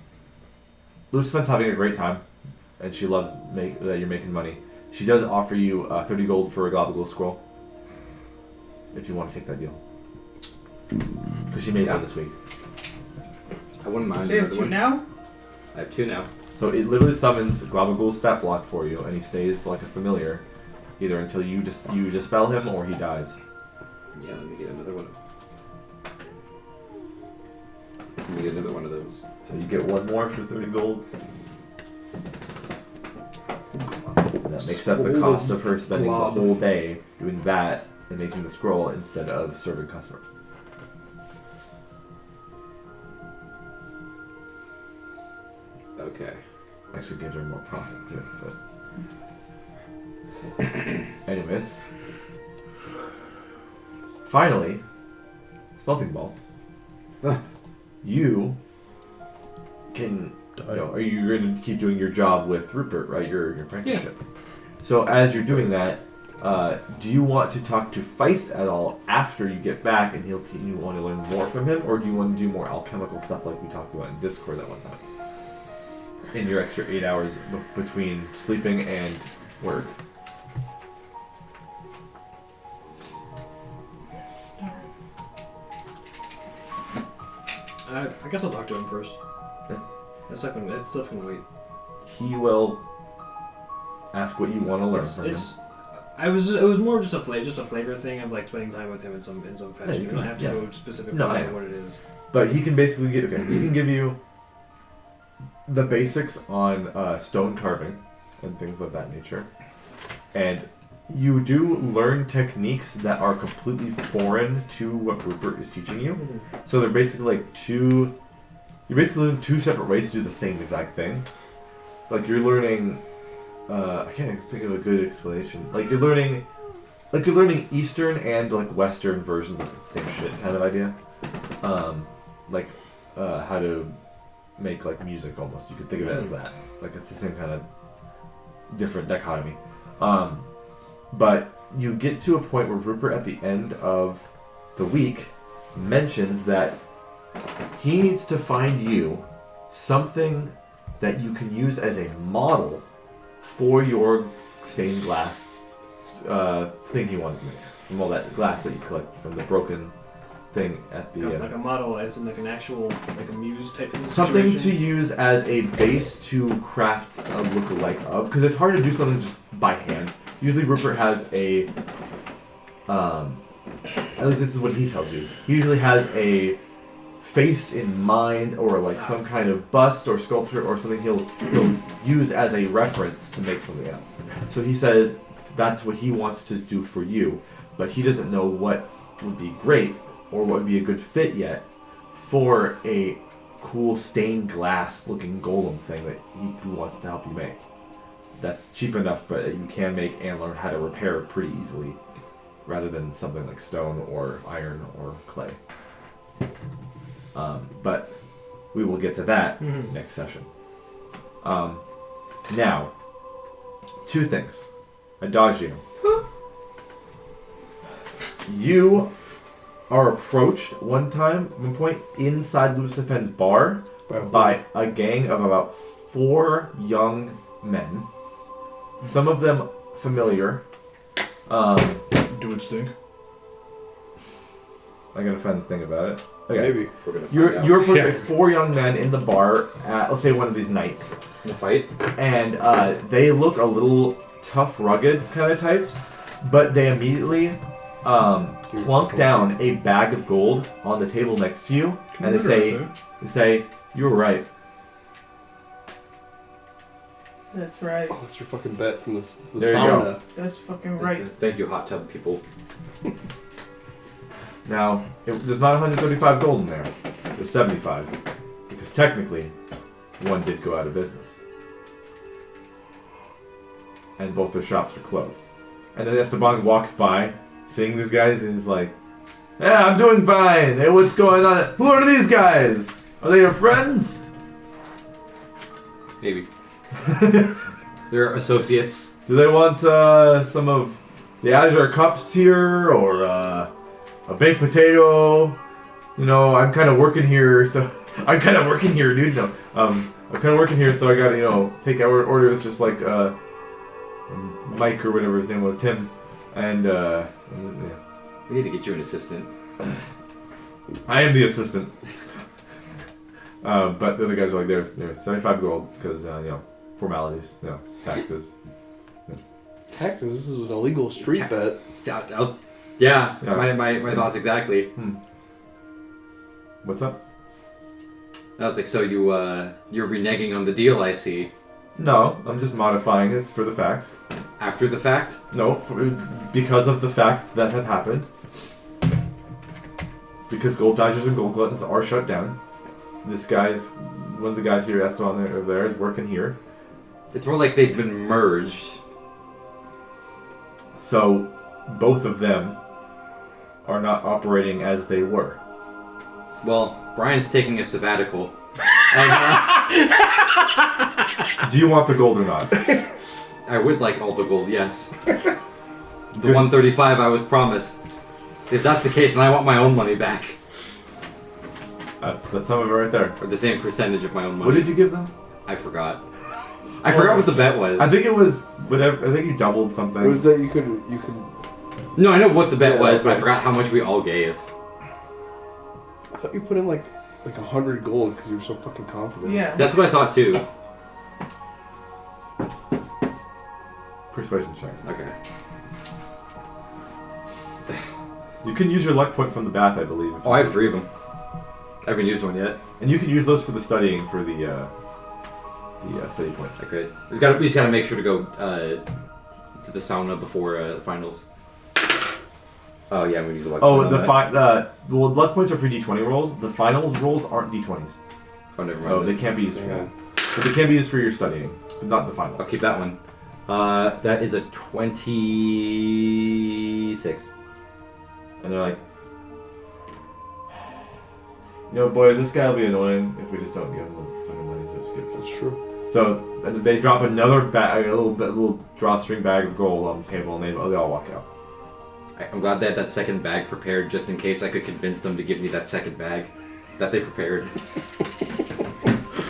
Lucifer's having a great time, and she loves that you're making money. She does offer you 30 gold for a Gobble scroll, if you want to take that deal. Because she made one this week. I wouldn't mind. So you have another 2 one. now? I have 2 now. So it literally summons Globagul's stat block for you, and he stays like a familiar, either until you dispel him or he dies. Yeah, let me get another one. Let me get another one of those. So you get one more for 30 gold. And that makes up the cost of her spending the whole day doing that and making the scroll instead of serving customers. Okay. Actually gives her more profit too, but anyways. Finally, Smelting Ball. You can are you going to keep doing your job with Rupert, right? Your apprenticeship. Yeah. So as you're doing that, do you want to talk to Feist at all after you get back and you want to learn more from him, or do you want to do more alchemical stuff like we talked about in Discord that one time? In your extra 8 hours between sleeping and work. I guess I'll talk to him first. Yeah. That stuff can wait. He will ask what you want to learn from him. It was more just a flavor thing of like spending time with him in some fashion. You don't have to go specifically on what it is. But he can basically he can give you the basics on stone carving and things of that nature. And you do learn techniques that are completely foreign to what Rupert is teaching you. Mm-hmm. So they're basically like you're basically learning 2 separate ways to do the same exact thing. Like you're learning, I can't think of a good explanation. Like you're learning Eastern and like Western versions of the same shit kind of idea. How to make like music almost. You could think of it as that. Like it's the same kind of different dichotomy. But you get to a point where Rupert at the end of the week mentions that he needs to find you something that you can use as a model for your stained glass thing he wanted to make. From all that glass that you collect from the broken thing at the like a model, as in like an actual like a muse type of something situation. to use as a base to craft a lookalike of, because it's hard to do something just by hand. Usually Rupert has a at least this is what he tells you. He usually has a face in mind, or like some kind of bust or sculpture or something he'll use as a reference to make something else. So he says that's what he wants to do for you, but he doesn't know what would be great or what would be a good fit yet for a cool stained glass looking golem thing that he wants to help you make. That's cheap enough that you can make and learn how to repair pretty easily, rather than something like stone or iron or clay. But we will get to that next session. Now, 2 things. Adagio. You are approached one point inside Lucifen's bar by a gang of about 4 young men. Some of them familiar. Do it stink? I gotta find the thing about it. Okay. Maybe. We're gonna find out. You're approached by 4 young men in the bar at, let's say, one of these nights. In a fight? And they look a little tough, rugged kind of types, but they immediately plunk down a bag of gold on the table next to you, and they say, "You were right." That's right. Oh, that's your fucking bet from the There you sauna. go. That's fucking right. Thank you, hot tub people. Now, there's not 135 gold in there. There's 75. Because technically, one did go out of business. And both their shops were closed. And then Esteban walks by, seeing these guys, and he's like, "Yeah, I'm doing fine. Hey, what's going on? Who are these guys? Are they your friends?" Maybe. They're associates. Do they want some of the Azure cups here, or a baked potato? You know, I'm kind of working here, so I'm kind of working here, dude. No, I'm kind of working here, so I gotta, take orders just like Mike or whatever his name was, Tim, and yeah. We need to get you an assistant. I am the assistant. But the other guys are like, there's 75 gold because formalities, taxes. Taxes? This is an illegal street bet. Yeah. My thoughts exactly. What's up? I was like, so you're reneging on the deal, I see. No, I'm just modifying it for the facts. After the fact? No, because of the facts that have happened. Because gold dodgers and gold gluttons are shut down. One of the guys here, Esteban over there, is working here. It's more like they've been merged. So, both of them are not operating as they were. Well, Brian's taking a sabbatical. And, Do you want the gold or not? I would like all the gold, yes. The 135 I was promised. If that's the case, then I want my own money back. That's some of it right there. Or the same percentage of my own money. What did you give them? I forgot. I forgot what the bet was. I think it was whatever. I think you doubled something. It was that you could. No, I know what the bet was, okay. but I forgot how much we all gave. I thought you put in like 100 gold because you were so fucking confident. Yeah. That's what I thought too. Persuasion check. Okay. You can use your luck point from the bath, I believe. Oh, I have 3 of them. I haven't used one yet. And you can use those for the studying for the study points. I could. We just gotta make sure to go to the sauna before the finals. Oh yeah, we use the luck. Oh, points well, luck points are for D20 rolls. The finals rolls aren't D20s. Oh, never mind. So they can't be used for Yeah. that. But they can be used for your studying, but not the finals. I'll keep that one. That is a 26. And they're like, boys, this guy will be annoying if we just don't give him the fucking money, so just give it. That's true. So they drop another bag, a little drawstring bag of gold on the table, and they all walk out. I'm glad they had that second bag prepared just in case I could convince them to give me that second bag that they prepared.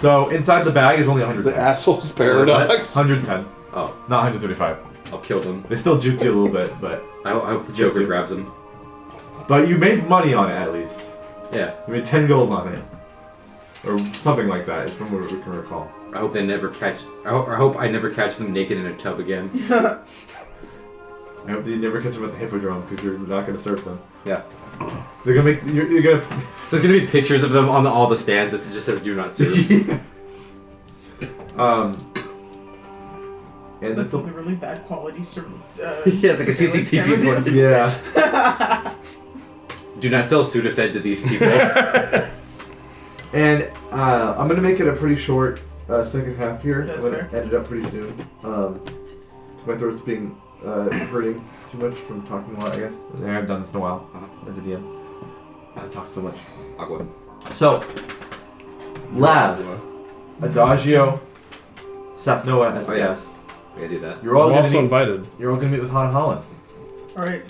So inside the bag is only 100. The asshole's paradox. 110. Oh, Not 135. I'll kill them. They still juked you a little bit, but I hope the Joker grabs them. you made money on it at least. Yeah. You made 10 gold on it, or something like that. Is from what we can recall. I hope they never catch. I hope I never catch them naked in a tub again. I hope that you never catch them at the Hippodrome because you're not going to surf them. Yeah. They're gonna make you're gonna. There's gonna be pictures of them on all the stands that just says "Do not serve." That's And that's something really bad quality service. Yeah, it's like a CCTV footage. yeah. Do not sell Sudafed to these people. And I'm gonna make it a pretty short second half here. That's I'm gonna fair. end it up pretty soon. My throat's being hurting too much from talking a lot, I guess. I haven't done this in a while as a DM. I talked so much. Aqua. So, Lav, Adagio, Sapnoa as a guest. We gotta do that. You're all I'm gonna also meet, invited. You're all gonna meet with Hannah Holland. Alright.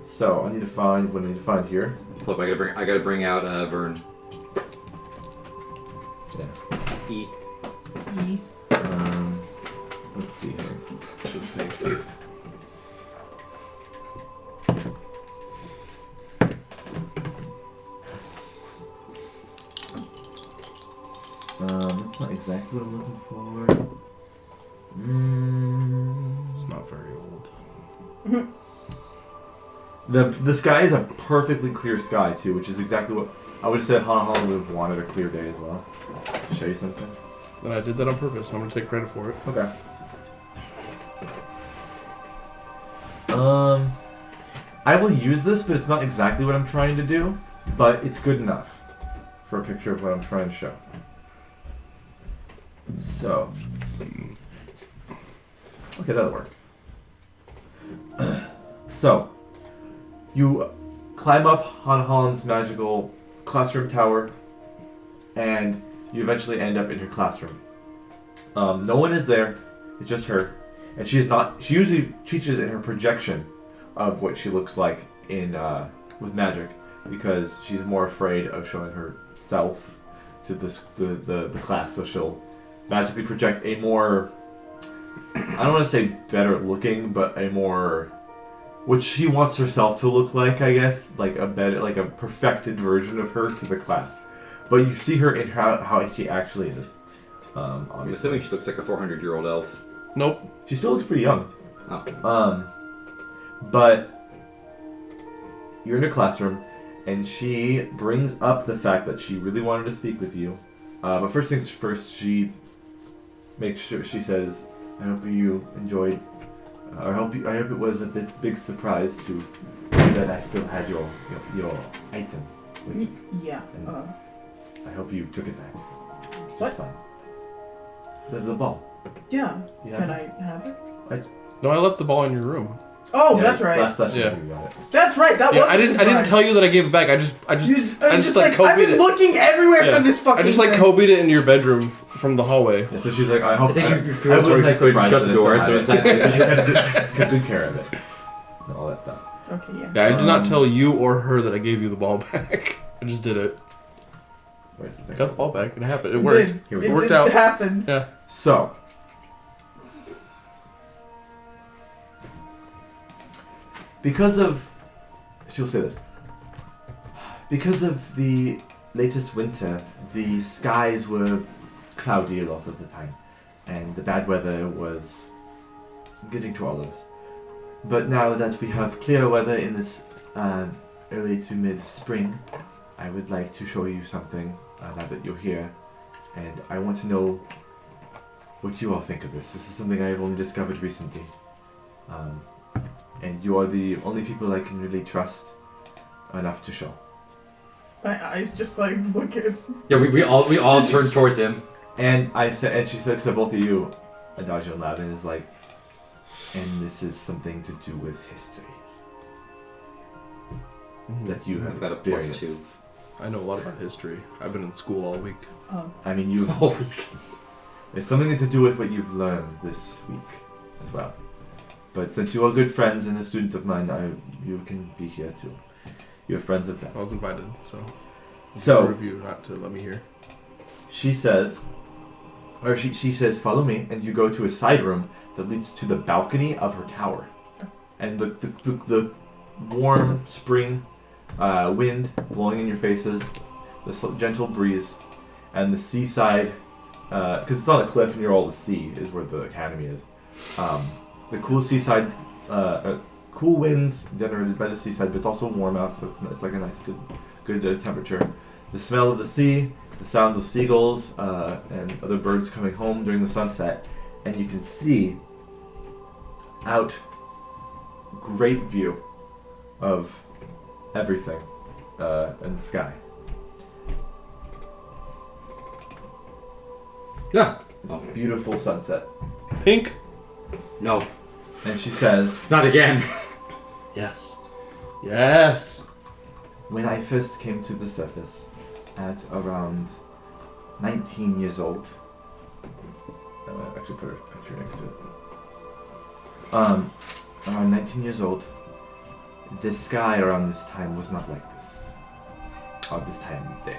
So I need to find what I need to find here. Look, I gotta bring out Vern. Yeah. E. E. Let's see here. It's a snake. That's not exactly what I'm looking for. It's not very old. The sky is a perfectly clear sky too, which is exactly what I would have said Hannah Holland would have wanted, a clear day as well. Show you something. And I did that on purpose, and I'm going to take credit for it. Okay. I will use this, but it's not exactly what I'm trying to do. But it's good enough for a picture of what I'm trying to show. So. Okay, that'll work. So, you climb up on Holland's magical classroom tower, and you eventually end up in her classroom. No one is there, it's just her. And she usually teaches in her projection of what she looks like in with magic, because she's more afraid of showing herself to the class, so she'll magically project a more, I don't want to say better looking, but a more, what she wants herself to look like, I guess, like a perfected version of her to the class. But you see her in how she actually is. I'm assuming she looks like a 400-year-old elf. Nope. She still looks pretty young. Oh. But you're in a classroom, and she brings up the fact that she really wanted to speak with you. But first things first, she makes sure, she says, I hope you enjoyed, I hope it was a big surprise to see that I still had your item with me. Yeah. I hope you took it back. Just What? fine. The ball. Yeah. Yeah. Can I have it? No, I left the ball in your room. Oh, Yeah, that's right. Last session Yeah. you got it. That's right. That Yeah, was. I didn't tell you that I gave it back. I just I was just like I've copied been it. looking everywhere Yeah. for this fucking. I just like thing. copied it into your bedroom from the hallway. Yeah, so she's like, I hope I think you feel I was really really nice when you surprised shut that the I door, still so had it's it. She took good care of it. And all that stuff. Okay. Yeah. Yeah, I did not tell you or her that I gave you the ball back. I just did it. Where's the I thing? got the ball back. It happened. It It worked. did. Here we It go. Worked did out. happen. Yeah. So, because of, she'll say this, because of the latest winter, the skies were cloudy a lot of the time, and the bad weather was getting to all of us. But now that we have clear weather in this early to mid-spring, I would like to show you something now that you're here, and I want to know what you all think of this. This is something I've only discovered recently. And you are the only people I can really trust enough to show. My eyes just like look at. Yeah, we all turned towards him. And I said, and she looks at both of you, Adagio and Lavin, is like, and this is something to do with history that you have I've got a experienced. +2. I know a lot about history. I've been in school all week. Oh. I mean, you. All week. It's something to do with what you've learned this week as well. But since you are good friends and a student of mine, you can be here too. You're friends of them. I was invited, so. So- review, not to let me hear. She says, she says, follow me, and you go to a side room that leads to the balcony of her tower. And the warm spring wind blowing in your faces, the gentle breeze, and the seaside, because it's on a cliff near all the sea is where the academy is. The cool seaside, cool winds generated by the seaside, but it's also warm out, so it's like a nice, good temperature. The smell of the sea, the sounds of seagulls and other birds coming home during the sunset, and you can see out great view of everything in the sky. Yeah. It's a beautiful sunset. Pink? No. And she says, Not again. Yes. Yes. when I first came to the surface at around 19 years old, I'm going to actually put a picture next to it. Around 19 years old, the sky around this time was not like this. Or this time of day.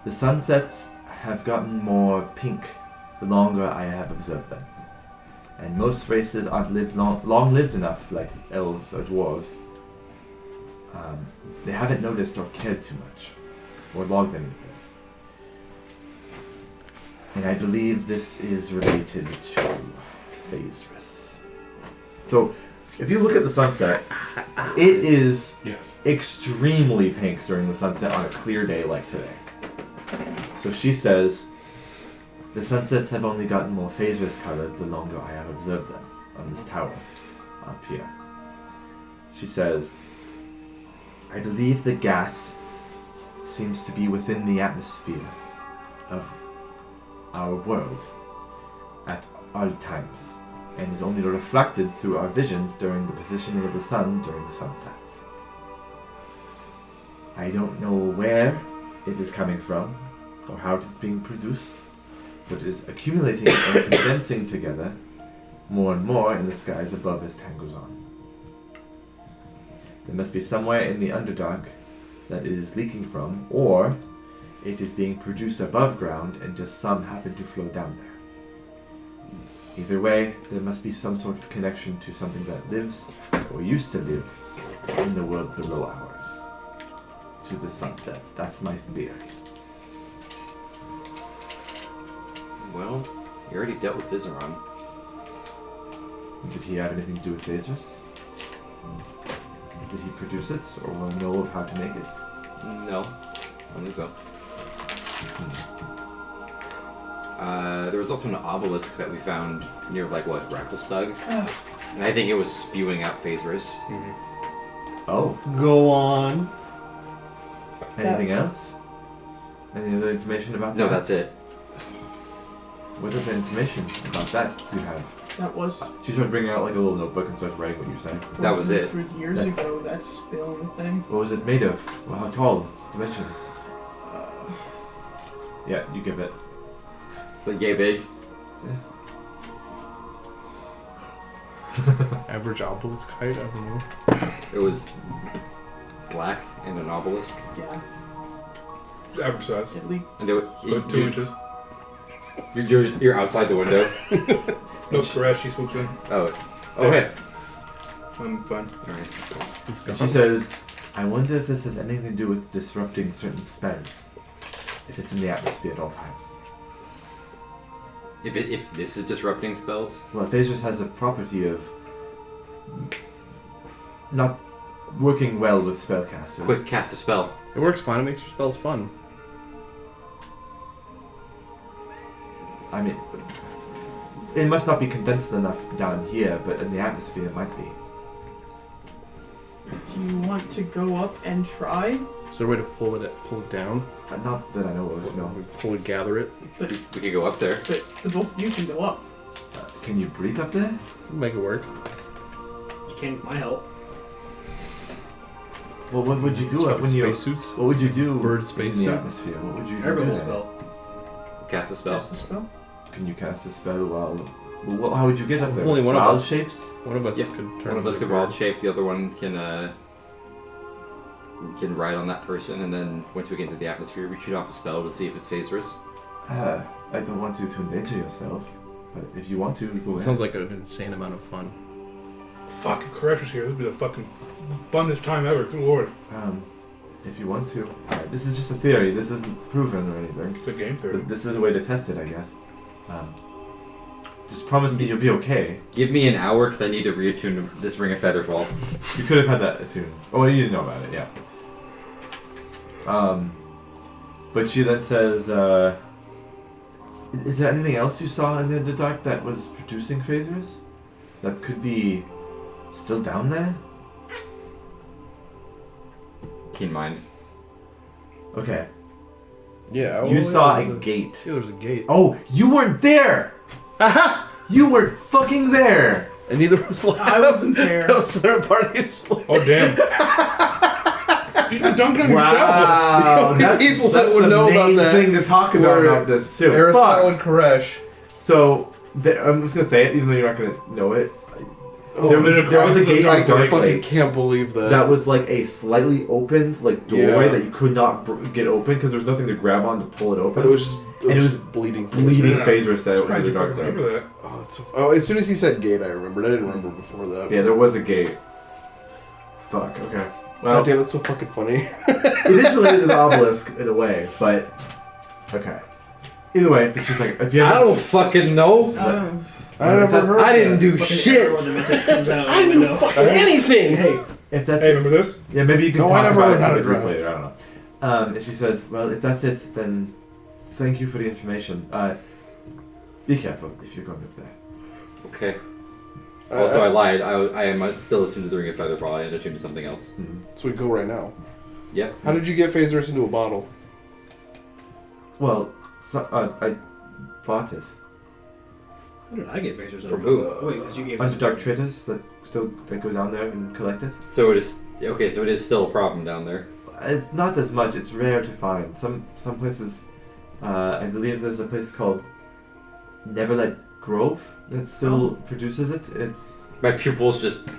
The sunsets have gotten more pink the longer I have observed them. And most races aren't long lived enough, like elves or dwarves. They haven't noticed or cared too much, or logged any of this. And I believe this is related to Xavier. So, if you look at the sunset, it is extremely pink during the sunset on a clear day like today. So she says, The sunsets have only gotten more phasers colored the longer I have observed them on this tower up here. She says, I believe the gas seems to be within the atmosphere of our world at all times, and is only reflected through our visions during the positioning of the sun during sunsets. I don't know where it is coming from, or how it is being produced, but it is accumulating and condensing together more and more in the skies above as time goes on. There must be somewhere in the Underdark that it is leaking from, or it is being produced above ground and just some happen to flow down there. Either way, there must be some sort of connection to something that lives, or used to live, in the world below ours. To the sunset. That's my theory. Well, you already dealt with Vizeron. Did he have anything to do with lasers? Did he produce it, or know of how to make it? No, I don't think so. There was also an obelisk that we found near, Gracklestug. And I think it was spewing out phasers. Oh. Go on. Anything else? Any other information about that? No, that's it. What other information about that do you have? That was She started bringing out a little notebook and started writing what you're saying. That was it. 400 years ago, that's the only thing. What was it made of? Well, how tall? Dimensions? Yeah, you give it. But yay big. Average obelisk height, I don't know. It was black and an obelisk. Yeah, Average size. it leaked. And it, So 2 inches. you're outside the window. No crash, she swoops in. Oh, hey. I'm fine. Alright. And she says, I wonder if this has anything to do with disrupting certain spells. If it's in the atmosphere at all times. If this is disrupting spells? Well, Phasers has a property of not working well with spellcasters. Quick, cast a spell. It works fine. It makes your spells fun. I mean, it must not be condensed enough down here, but in the atmosphere it might be. Do you want to go up and try? Is there a way to pull it down? Not that I know of, no. We pull it, gather it. But We could go up there. the both of you can go up. Can you breathe up there? Make it work. You came with my help. Well, what would you do Fucking when you? spacesuits. What would you do Bird in spacesuit. the atmosphere? What would you do? Everyone will there? spell. Cast a spell. Cast the spell. Can you cast a spell while? Well, how would you get up there? Only one of Wild us. shapes. One of us Yeah. could turn. One of us into could a wild bird. shape, the other one can ride on that person, and then once we get into the atmosphere, we shoot off a spell to see if it's phasers. I don't want you to endanger yourself, but if you want to, go It ahead. sounds like an insane amount of fun. Fuck, if Crash was here, this would be the fucking funnest time ever. Good lord. If you want to. This is just a theory. This isn't proven or anything. It's a game theory. But this is a way to test it, I guess. Just promise me you'll be okay. Give me an hour, because I need to reattune this Ring of Featherfall. You could have had that attuned. Oh, you didn't know about it, yeah. But she then says, is there anything else you saw in the Underdark that was producing phasers? That could be still down there? Keen mind. Okay. Yeah. You saw a gate. Yeah, there was a gate. Oh, you weren't there! You weren't fucking there! And neither was I wasn't there. That was third party split. Oh, damn. You've been dunking on yourself. Wow, The only people that would the know about main that thing to talk about were about this too. Aristotle Fuck. and Koresh. So I'm just gonna say it, even though you're not gonna know it. Oh, there was a gate I on Dark fucking Lake can't believe that. that was like a slightly opened doorway Yeah. that you could not get open because there's nothing to grab on to pull it open. But it was just And it was bleeding. bleeding Yeah. phasers that Surprised in the you Dark fucking Lake. remember that. Oh, that's so, as soon as he said gate, I remembered. I didn't remember before that. Yeah, there was a gate. Fuck. Okay. Well, God damn, that's so fucking funny. it is related to the obelisk in a way, but okay. Either way, it's just like if you. I don't fucking know. I never heard. I didn't do Fucking shit. everyone dimension comes out of the window. anything. Hey, If that's Hey, remember this? yeah, maybe you can No, I talk never about learned how it to to the group drive. later. I don't know. And she says, "Well, if that's it, then thank you for the information. Be careful if you're going up there. Okay. Also, I lied. I am still attuned to the Ring of Feather Fall. I had attuned to something else. Mm-hmm. So we go right now. Yep. How did you get Phasers into a bottle? Well, I bought it. How did I get phasers? From who? Wait, because you gave Bunch us of dark traders that go down there and collect it. So it is okay. So it is still a problem down there. It's not as much. It's rare to find. Some places, I believe there's a place called Neverlight Grove that still produces it. It's My pupils just.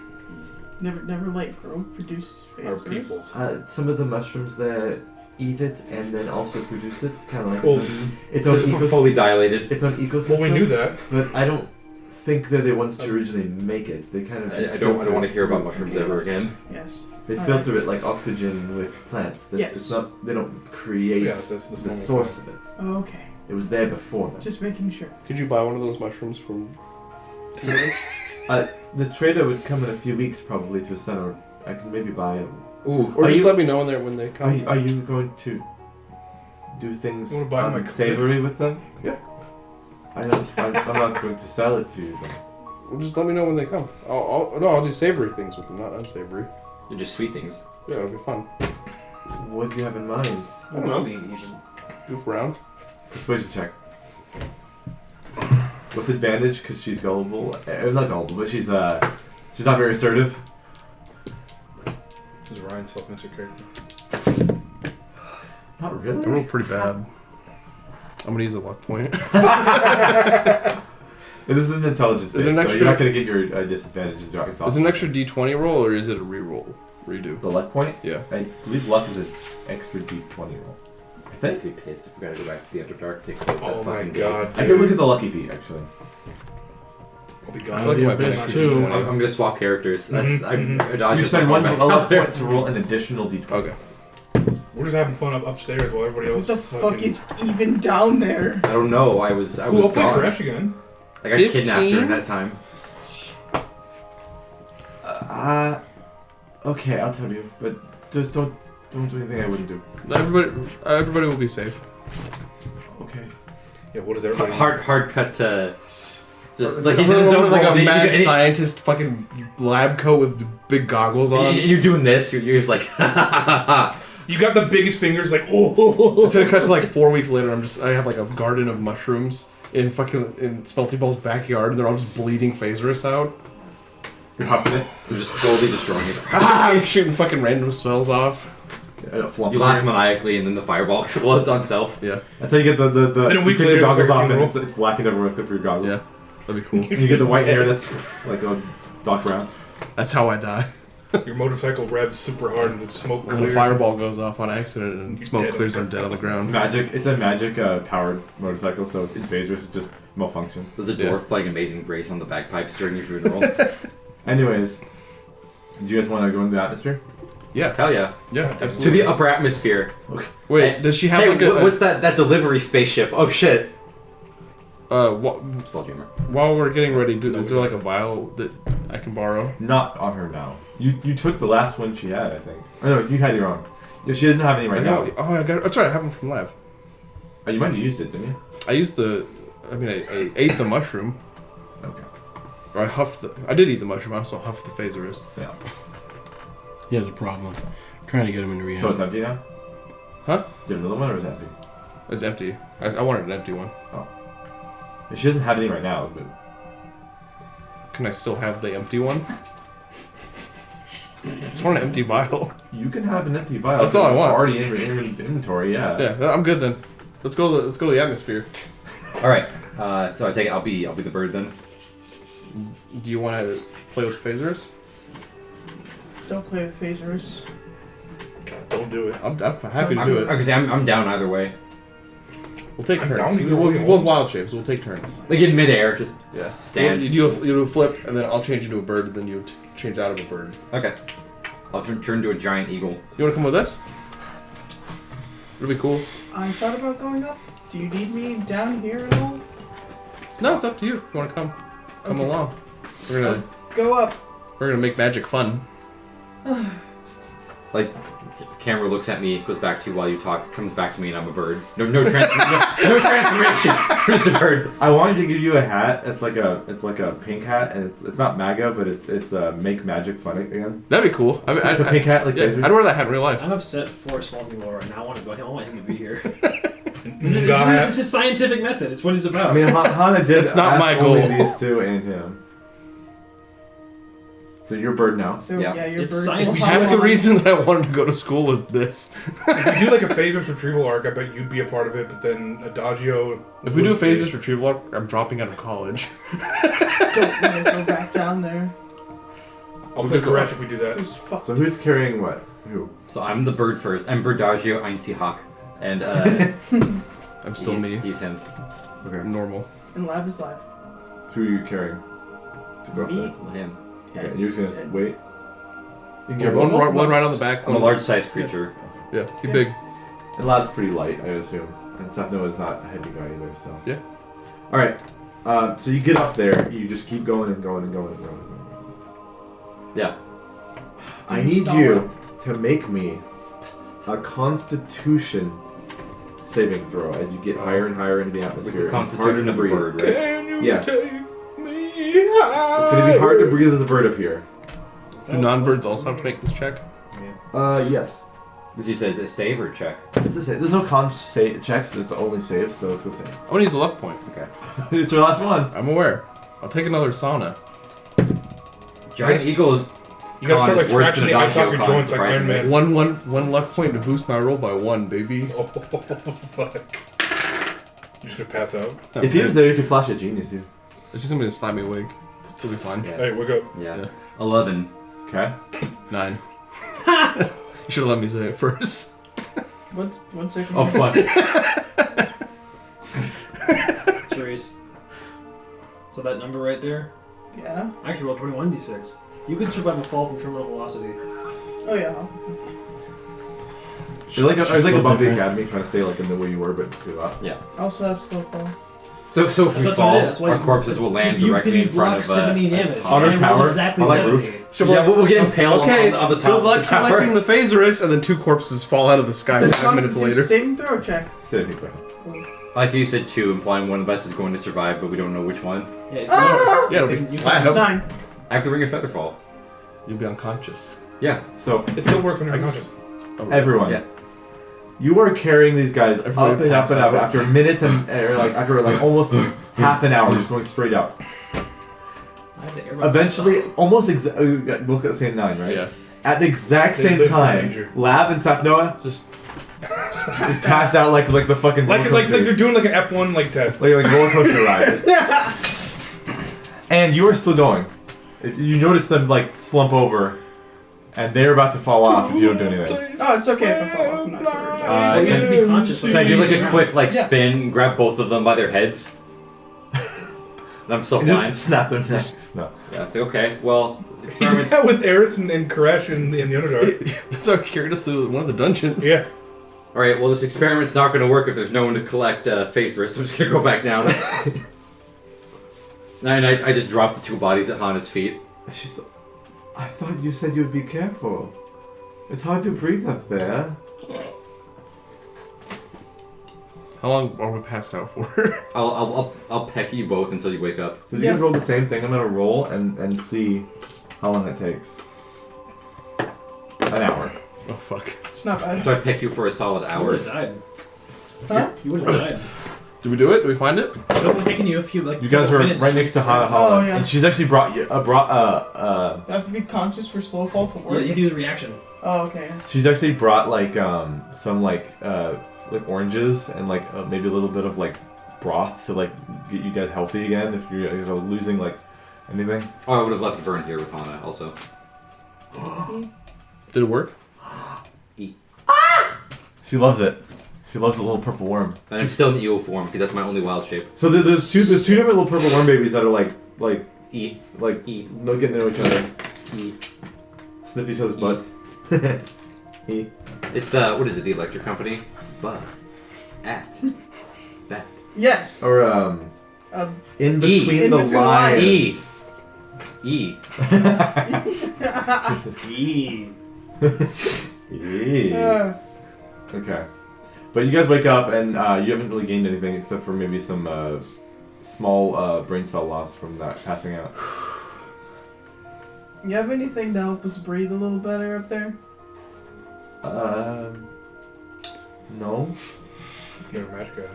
Never Light Grove produces Our phasers. peoples. some of the mushrooms there eat it and then also produce it. Kind of like Well, its own fully dilated. its own ecosystem. Well, we knew that. But I don't think they're the ones to originally make it. They kind of just I don't filter want it to hear about through. mushrooms ever again. Yes. They All filter it like oxygen with plants. That's, Yes. It's not. They don't create Yeah, that's the normal source thing. of it. Oh, okay. It was there before them. Just making sure. Could you buy one of those mushrooms from? The trader would come in a few weeks probably to a center. I can maybe buy them. Ooh. Or Are just you- let me know when they come. Are you going to do things You wanna buy my savory with them? Yeah. I'm not going to sell it to you then. Well, just let me know when they come. I'll do savory things with them, not unsavory. They're just sweet things. Yeah, it'll be fun. What do you have in mind? I don't know. Probably even. Goof around. Persuasion check. With advantage because she's gullible. Not gullible, but she's not very assertive. This is Ryan's self-insert character. Not I really. rolled pretty bad. I'm gonna use a luck point. This is an intelligence Is base, it an so extra- you're not going to get your disadvantage in dropping Is it an extra D20 roll or is it a reroll? Redo. The luck point? Yeah. I believe luck is an extra d20 roll. I I'd think. be pissed if we gotta go back to the Underdark. Take place Oh that my fucking god, I can look at the lucky feat actually. I'll be I gone. feel like it the might be an abyss, extra too. D20. I'm gonna swap characters. That's Mhm, I dodged You it spend by one going back luck down there. point to roll an additional d20. Okay. We're just having fun upstairs while everybody What else the fuck is even down there? I don't know. I was Ooh, I'll play gone. Crash again. I got 15? kidnapped during that time. Okay, I'll tell you, but just don't do anything I wouldn't do. Everybody will be safe. Okay. Yeah, what is everybody? Hard cut to. Just like Like, he's in his own like world, a and mad you- scientist, fucking lab coat with big goggles on. and you're doing this. You're just like. You got the biggest fingers, like oh. It's gonna cut to like 4 weeks later. I have like a garden of mushrooms in Spelty Ball's backyard, and they're all just bleeding Phasers out. You're huffing it. I'm just slowly destroying it. I'm shooting fucking random spells off. Flump You laugh maniacally, and then the fireball explodes on self. Yeah, That's how you get the Then a you week take later, the goggles it's like off a and funeral. it's like blackened everywhere except for your goggles. yeah, that'd be cool. And you get the white hair that's like a Doc Brown. That's how I die. Your motorcycle revs super hard and the smoke When clears. the fireball goes off on accident and You're smoke dead. clears, I'm dead on the It's ground. magic. It's a magic powered motorcycle, so in Phasers it's just malfunction. There's a dwarf playing Amazing Grace on the bagpipes during your funeral. Anyways, do you guys want to go into the atmosphere? Yeah, Hell yeah. yeah, To absolutely. the upper atmosphere. Wait, Hey, does she have Hey, like a? what's that delivery spaceship? Oh shit. Spell humor. While we're getting ready, is there like a vial that I can borrow? Not on her now. You took the last one she had, I think. Oh no, you had your own. Yeah, she doesn't have any right now. I got. That's right. I have them from lab. Oh, you might have used it, didn't you? I used the. I mean, I ate the mushroom. Okay. Or I huffed the. I did eat the mushroom. I also huffed the Phasers. Yeah. He has a problem. Trying to get him into rehab. So it's empty now? Huh? You have another one or is it empty? It's empty. I wanted an empty one. She doesn't have any right now, but Can I still have the empty one? I just want an empty vial. you can have an empty vial. That's all I want. Already in your inventory, yeah. Yeah, I'm good then. Let's go. Let's go to the atmosphere. All right. So I take it. I'll be the bird then. Do you want to play with Phasers? Don't play with phasers. Don't do it. I'm happy to do it. I'm down either way. We'll take I'm turns. down to either We'll way, we'll Holmes. wild shapes. We'll take turns. Like in midair, just Yeah. stand. You do a flip, and then I'll change into a bird, and then you change out of a bird. Okay. I'll turn into a giant eagle. You want to come with us? It'll be cool. I thought about going up. Do you need me down here at all? No, it's up to you. If you want to come Okay. along. We're gonna Go up. make magic fun. Like, camera looks at me, goes back to you while you talk, comes back to me, and I'm a bird. No transformation. Just a bird. I wanted to give you a hat. It's like a pink hat, and it's not MAGA, but it's make magic fun again. That'd be cool. It's a pink hat, like I'd wear that hat in real life. I'm upset for small people right now. I want him to be here. This This is scientific method. It's what it's about. I mean, Hana did. It's not ask my only goal. These two and him. So you're a bird now. So Yeah. your It's bird science. will Half hop the on. reason that I wanted to go to school was this. If we do like a Phasers retrieval arc, I bet you'd be a part of it. But then Adagio. If we do a phases retrieval arc, I'm dropping out of college. Don't want to go back down there. I'll play Koresh if we do that. Who's fuck? So who's carrying what? Who? So I'm the bird first. I'm Birdagio Einziehawk. And I'm still me. He's him. Okay. I'm normal. And Lab is live. Who are you carrying? To go up Me. there? Well, him. Okay, and you're just gonna wait. You can Yeah, get one, both. one right on the back. I'm a one- large-sized creature. Yeah, he big. And Lab's pretty light, I assume. And Sapnoa's not a heavy guy either, so. Yeah. Alright. So you get up there, you just keep going and going and going and going and going. Yeah. I need you to make me a Constitution saving throw as you get higher and higher into the Like atmosphere. the It's harder constitution to of a breathe. bird, right? Can you Yes. take me It's gonna be hard to breathe as a bird up here. Do non-birds also have to make this check? Yes. Because you said a save or check. It's a save. There's no con checks, it's only saves, so let's go save. I'm gonna use a luck point. Okay. It's your last one. I'm aware. I'll take another sauna. Giant Eagle's You gotta start like con is worse scratching than the ice off Adagio your con, joints like Iron surprisingly. Man. One luck point to boost my roll by 1, baby. Oh, fuck. You just gonna pass out? If he was there, you could flash a genius, too. It's just gonna slap me awake. It'll be fine. Yeah. Hey, wake up. Yeah. 11. Okay. 9. You should have let me say it first. What's 1 second? Oh, fuck. Sharese. So that number right there, Yeah. I actually rolled 21d6. You could survive a fall from terminal velocity. Oh yeah. You're like She's above the different. academy, trying to stay like in the way you were, but just go up. Yeah. I also have slow fall. So if we That's what fall, it is. That's why our you- corpses will land you directly can in front block of 70 damage. on our And I rolled tower, exactly on that 70. roof. Yeah, we'll get impaled Okay, on the top good luck of the tower. collecting the phasers, and then 2 corpses fall out of the sky 5 minutes later. Saving throw check. Saving throw. Cool. Like you said, 2, implying one of us is going to survive, but we don't know which one. Yeah, it's Yeah, it'll be. You can- I hope 9. I have to ring a feather fall. you'll be unconscious. Yeah. So, It still works when you're unconscious. everyone. Yeah. You are carrying these guys Everybody up and up pass and up out. after minutes and after almost half an hour, just going straight up. I had to air my- Eventually, almost we both got the same 9, right? Yeah. At the exact They same live for time, danger. Lab and Sapnoa just pass out like the fucking Like roller they're coasters. doing like an F1 like test. Like roller coaster ride. And you are still going. You notice them like slump over, and they're about to fall off if you don't do anything. Oh, it's okay if I fall off. I'm not sure. Well, you have to be conscious. Can I do like a quick Yeah. spin and grab both of them by their heads? And I'm still And flying. just snap their necks. No. Yeah, it's okay. Well, He did experiments. that with Eris and Koresh in the Underdark. That's how I carried us to one of the dungeons. Yeah. All right. Well, this experiment's not going to work if there's no one to collect face risks. I'm just gonna go back down. And I just dropped the 2 bodies at Hana's feet. She's like, I thought you said you'd be careful. It's hard to breathe up there. How long are we passed out for? I'll peck you both until you wake up. So you guys roll the same thing. I'm gonna roll and see how long it takes. An hour. Oh fuck. It's not bad. So I peck you for a solid You hour. would have died. Huh? You would have died. Did we do it? Did we find it? It would have taken you a few like. You guys several were minutes. right next to Hana Oh, yeah. and she's actually brought you You have to be conscious for slow fall to Yeah, work. you can use a reaction. Oh, okay. she's actually brought like some like oranges and like maybe a little bit of like broth to like get you guys healthy again if you're losing like anything. Oh, I would have left Vern here with Hana also. Did it work? She loves it. She loves the little purple worm. And I'm still in eel form because that's my only wild shape. So there's two different little purple worm babies that are like E. no getting to know each other, E. sniff each other's butts. E. It's the what is it? The electric company. But at that. Yes. Or in E. between In the between lines. E. Eee. Yeah. Okay. But you guys wake up and you haven't really gained anything except for maybe some small brain cell loss from that passing out. You have anything to help us breathe a little better up there? No. No magic items.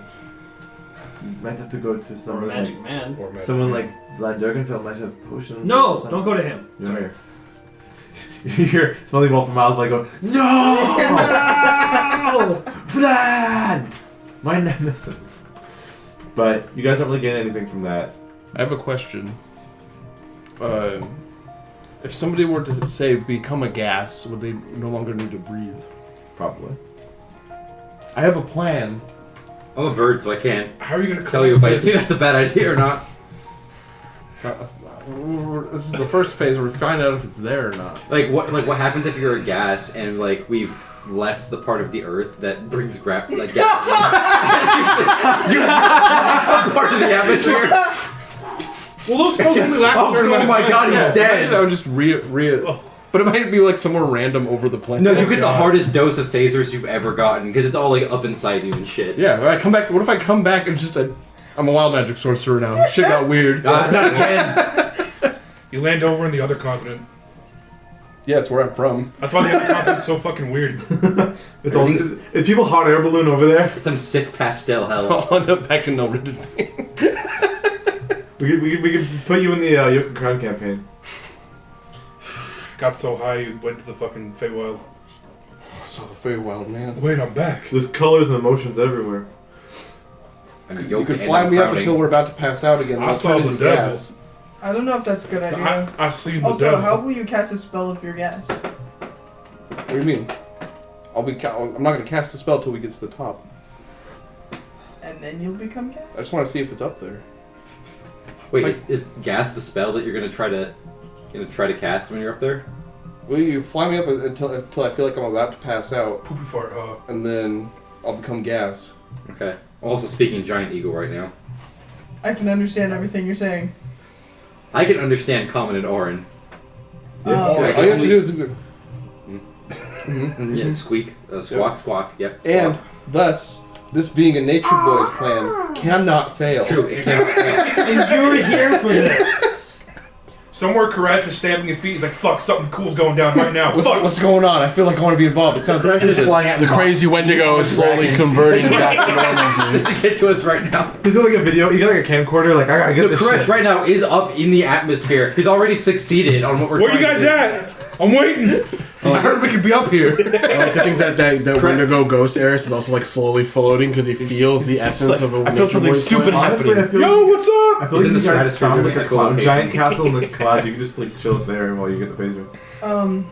You might have to go to Or someone magic man. Or magic someone man. like Vlad Dragonfeld might have potions. or No, something. don't go to him. You Sorry. You hear Smelly Ball from miles away go, no! Vlad! My nemesis. But you guys don't really gain anything from that. I have a question. If somebody were to say become a gas, would they no longer need to breathe? Probably. I have a plan. I'm a bird, so I can't How are you gonna tell you if I think that's a bad idea or not. This is the first phase where we find out if it's there or not. Like what happens if you're a gas and like we've left the part of the earth that brings gas? You become part of the atmosphere. Well, those spells only last a certain amount of time. he's dead. I would just but it might be like somewhere random over the planet. No, you get the hardest dose of phasers you've ever gotten because it's all like up inside you and shit. Yeah, when I come back. What if I come back and just I'm a wild magic sorcerer now. Shit got weird. Not again. You land over in the other continent. Yeah, it's where I'm from. That's why the other continent's so fucking weird. It's all, is people hot air balloon over there? It's some sick pastel hell. I'll end up back in the Ridden Vein. We could put you in the Yoka Crown campaign. Got so high, you went to the fucking Feywild. I saw the Feywild, man. Wait, I'm back. There's colors and emotions everywhere. You could fly me up until we're about to pass out again. I I'll saw turn the into devil. gas. I don't know if that's a good idea. I seen the Also, devil. how will you cast a spell if you're gas? What do you mean? I'm not going to cast the spell till we get to the top. And then you'll become gas? I just want to see if it's up there. Wait, Like- is gas the spell that you're gonna try to cast when you're up there? Will you fly me up until I feel like I'm about to pass out, Poopy fart, and then I'll become gas. Okay. I'm also speaking giant eagle right now. I can understand everything you're saying. I can understand common and Orin. All you have to do is... Yeah, squeak, squawk, squawk. Yep. And thus, this being a Nature Boys plan cannot fail. It's true. It cannot fail. And you're here for this. Somewhere Koresh is stamping his feet. He's like, fuck, something cool's going down right now. Fuck. What's going on? I feel like I want to be involved. It sounds stupid. flying out The crazy Wendigo is slowly converting back to normalcy. Just to get to us right now. Is there like a video? You got like a camcorder? Like, I gotta get The this Koresh shit. right now is up in the atmosphere. He's already succeeded on what we're Where you trying guys to do. at? I'm waiting. I heard we could be up here. I like to think that Wendigo Ghost Eris is also like slowly floating because he feels the essence of a I feel something Nature Boys stupid plan. Honestly, I feel Yo, what's up? I feel He's like in you the guys stratosphere found doing like a echo cloud location. giant castle in the clouds. You can just like chill up there while you get the phaser.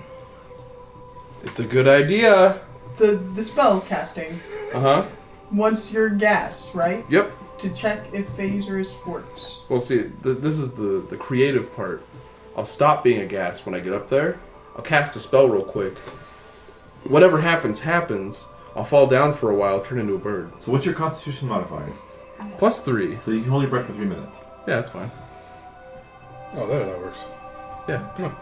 It's a good idea. The spell casting. Uh-huh. Once you're gas, right? Yep. To check if phasers works. Well, see, this is the creative part. I'll stop being a gas when I get up there. I'll cast a spell real quick. Whatever happens, happens. I'll fall down for a while, turn into a bird. So what's your constitution modifier? +3. So you can hold your breath for 3 minutes. Yeah, that's fine. Oh, that works. Yeah. Come on.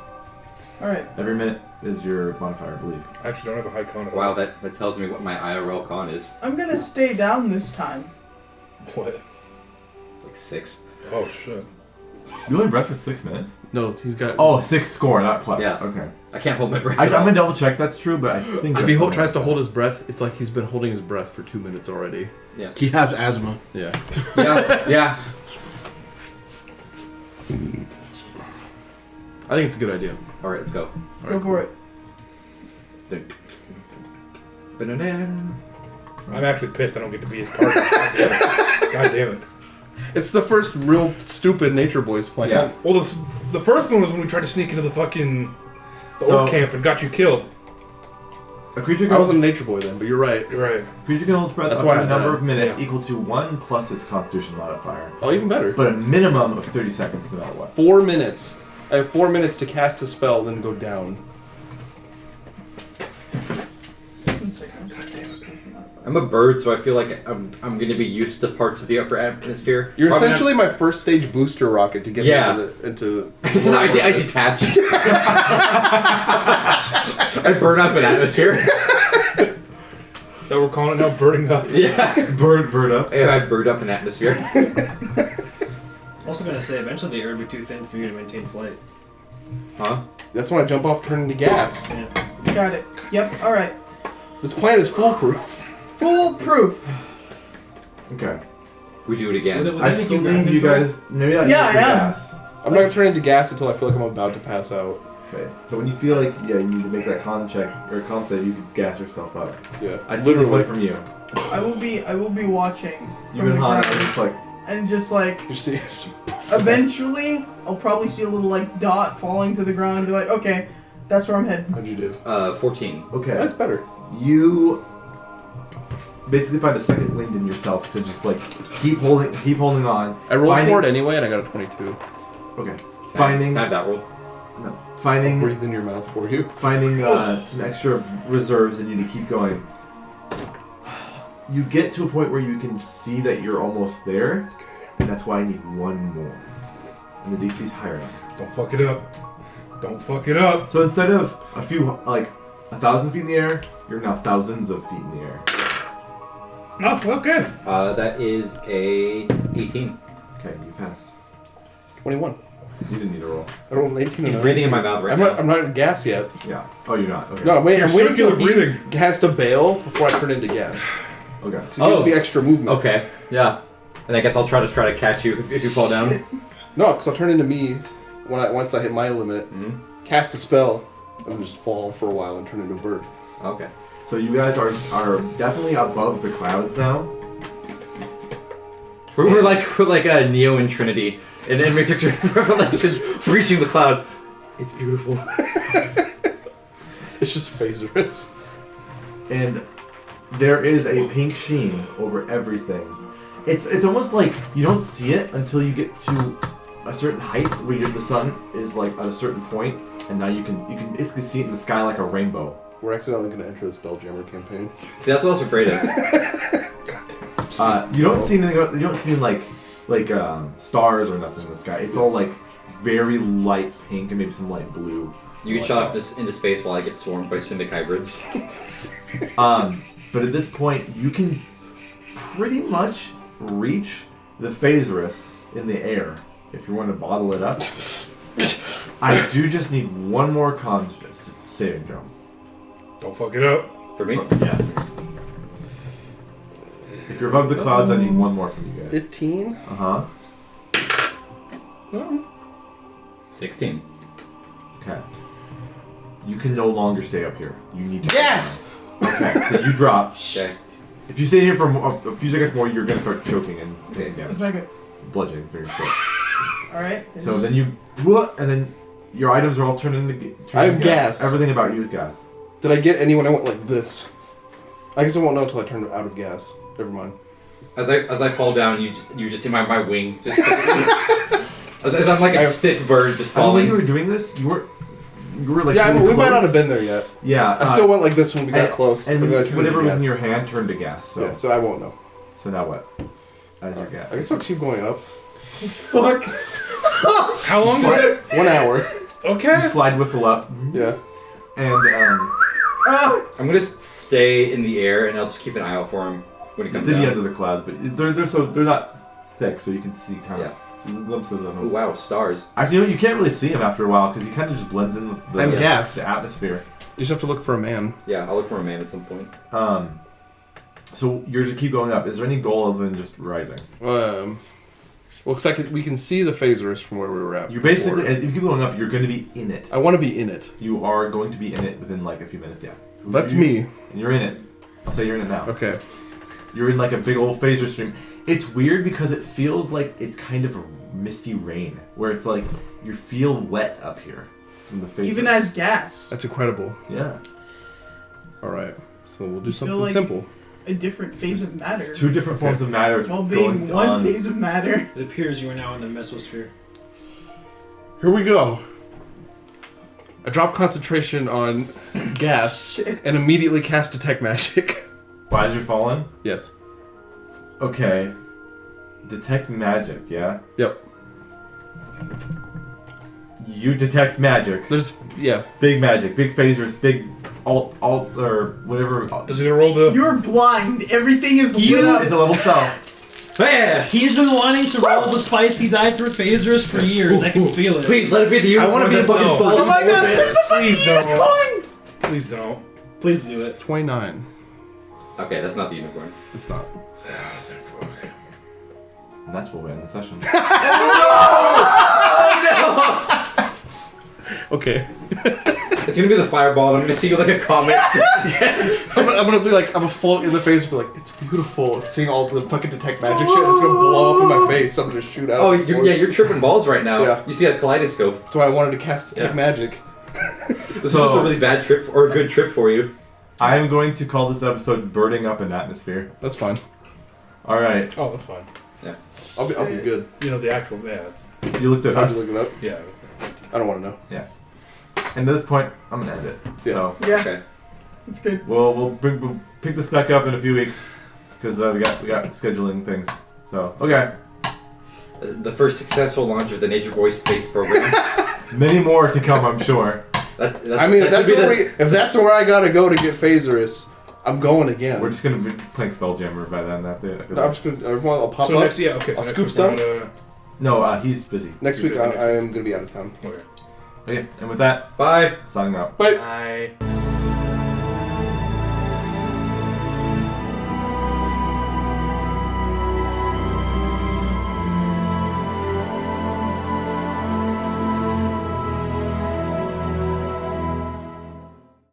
Alright. Every minute is your modifier, I believe. I actually don't have a high con at all. Wow, that tells me what my IRL con is. I'm gonna stay down this time. What? It's like 6. Oh, shit. You only breath for 6 minutes? No, he's got... Oh, 6 score, not plus. Yeah. Okay. I can't hold my breath. I'm at all. gonna double check that's true, but I think If he that's tries to hold his breath, it's like he's been holding his breath for 2 minutes already. Yeah. He has asthma. Yeah. Yeah. Yeah. I think it's a good idea. All right, let's go. Go for it. I'm actually pissed I don't get to be his partner. God damn it. It's the first real stupid Nature Boys plan. Yeah. Well, the first one was when we tried to sneak into the fucking So- orc camp and got you killed. A creature I can, wasn't a Nature Boy then, but you're right. You're right. creature can hold its breath That's up why to I a number died. of minutes Yeah. equal to 1 plus its constitution modifier. Oh, even better. But a minimum of 30 seconds no matter what. 4 minutes. I have 4 minutes to cast a spell, then go down. I'm a bird, so I feel like I'm going to be used to parts of the upper atmosphere. You're Probably essentially my first stage booster rocket to get Yeah. into not- I detach. I burn up an atmosphere. That we're calling it now burning up. Yeah. Burn up. I burned up an atmosphere. I'm also gonna say eventually the air would be too thin for you to maintain flight. Huh? That's when I jump off, turn into gas. Yeah. Got it. Yep. All right. This plan is foolproof. Foolproof. Okay. We do it again. I still need you guys. Maybe not Yeah, need I am. gas. I'm not gonna turn into gas until I feel like I'm about to pass out. Okay. So when you feel like you need to make that con check or con save, you can gas yourself up. Yeah. I see the literally point from you. I will be watching You from and the Han are ground, just like. and just like You see, eventually I'll probably see a little like dot falling to the ground and be like, okay, that's where I'm heading. how'd you do? 14. Okay. That's better. You basically find a second wind in yourself to just like keep holding on. I rolled Finding- for it anyway, and I got a 22. Okay. Can Finding I have that roll? no, finding Breathe in your mouth for you. some extra reserves in you to keep going. You get to a point where you can see that you're almost there, and that's why I need one more. And the DC's higher now. Don't fuck it up. Don't fuck it up. So instead of a few, like 1,000 feet in the air, you're now thousands of feet in the air. Oh, well, good. That is a 18. Okay, you passed. 21. You didn't need a roll. I rolled an 18. He's and a breathing in 19. my mouth right I'm now. not. I'm not in gas yet. Yeah. Oh, you're not. Okay. No, I'm waiting. You're I'm waiting circular until he breathing. has to bail before I turn into gas. Okay. So it gives me extra movement. Okay, yeah. And I guess I'll try to catch you if you fall down. No, because I'll turn into me once I hit my limit. Mm-hmm. Cast a spell, and just fall for a while and turn into a bird. Okay. So you guys are definitely above the clouds now. We're like a Neo and Trinity in Matrix Revelations reaching the cloud. It's beautiful. It's just phasers. And there is a pink sheen over everything. It's almost like you don't see it until you get to a certain height where the sun is like at a certain point, and now you can basically see it in the sky like a rainbow. We're accidentally going to enter the Spelljammer campaign. See, that's what I was afraid of. You don't see anything. You don't see like stars or nothing in the sky. It's all like very light pink and maybe some light blue. You get shot off into space while I get swarmed by Syndic hybrids. But at this point, you can pretty much reach the Phasarus in the air if you want to bottle it up. I do just need one more con saving throw. Don't fuck it up. For me? Yes. If you're above the clouds, I need one more from you guys. 15? Uh-huh. 16. Okay. You can no longer stay up here. You need to. Yes! Okay, so you drop. Okay. If you stay here for a few seconds more, you're gonna start choking and It's not good. bludgeoning through your throat. All right. So then you, and then your items are all turned into. I have gas. Everything about you is gas. Did I get any when I went like this? I guess I won't know until I turn out of gas. Never mind. As I fall down, you just see my wing just as I'm like a stiff bird just When falling. you were doing this, you were like. Yeah, really we might close. not have been there yet. Yeah. I still went like this when we got close. And but then I turned whatever into was in gas. your hand turned to gas. So Yeah, so I won't know. so now what? As your gas. I guess I'll keep going up. Fuck. How long is it? 1 hour. Okay. You slide whistle up, Yeah. and I'm gonna stay in the air and I'll just keep an eye out for him when he you comes did down. be under the clouds, but they're not thick, so you can see kind of see glimpses of Ooh, them. wow, stars. Actually, you know, you can't really see him after a while because he kind of just blends in with I'm the gas. the atmosphere. You just have to look for a man. Yeah, I'll look for a man at some point. So you're to keep going up. Is there any goal other than just rising? Well, cause we can see the phasers from where we were at. You basically, before. if you keep going up, you're going to be in it. I want to be in it. You are going to be in it within like a few minutes. Yeah. That's me. And you're in it. I'll say you're in it now. Okay. You're in like a big old phaser stream. It's weird because it feels like it's kind of a misty rain, where it's like you feel wet up here from the phaser. Even as gas. That's incredible. Yeah. All right. So we'll do feel something like- simple. A different phase of matter. Two different forms of matter. While being going one on. phase of matter. It appears you are now in the mesosphere. Here we go. I drop concentration on gas and immediately cast Detect Magic. Why is you falling? Yes. Okay. Detect magic, yeah? Yep. You detect magic. There's, yeah. Big magic, big phasers, big alt or whatever. Does it roll the? You're blind. Everything is lit up. It's a level spell. Yeah. He's been wanting to roll the spicy die through phasers for years. I can feel it. Please let it be the unicorn. I want to be a fucking No. fool. Oh my god, please Please the don't. fucking Please don't. Please do it. 29. Okay, that's not the unicorn. It's not. And that's where we end the session. Okay. It's gonna be the fireball. I'm gonna see you like a comet. I'm gonna be like, I'm gonna float in the face and be like, it's beautiful. Seeing all the fucking detect magic shit, it's gonna blow up in my face. I'm gonna shoot out. Oh, of you're tripping balls right now. Yeah. You see that kaleidoscope. That's why I wanted to cast detect magic. This is just a really bad trip or a good trip for you. I am going to call this episode "Birding Up an Atmosphere." That's fine. All right. Oh, that's fine. I'll be good. You know the actual ads. You looked at. How'd you look it up? Yeah. It was, I don't want to know. And at this point, I'm gonna end it. Yeah. So Yeah, Okay. it's good. we'll pick this back up in a few weeks because we got scheduling things. So okay, The first successful launch of the Nature Boy space program. many more to come, I'm sure. I mean, if that's where I gotta go to get Phaserus, I'm going again. We're just gonna be playing Spelljammer by then. No, I'm just gonna. I'll pop so up. next, yeah, okay. So I'll next scoop week some. we're gonna- No, he's busy. Next You're week busy next I am gonna be out of town. Okay. Okay, and with that, Bye. signing out. Bye. Bye.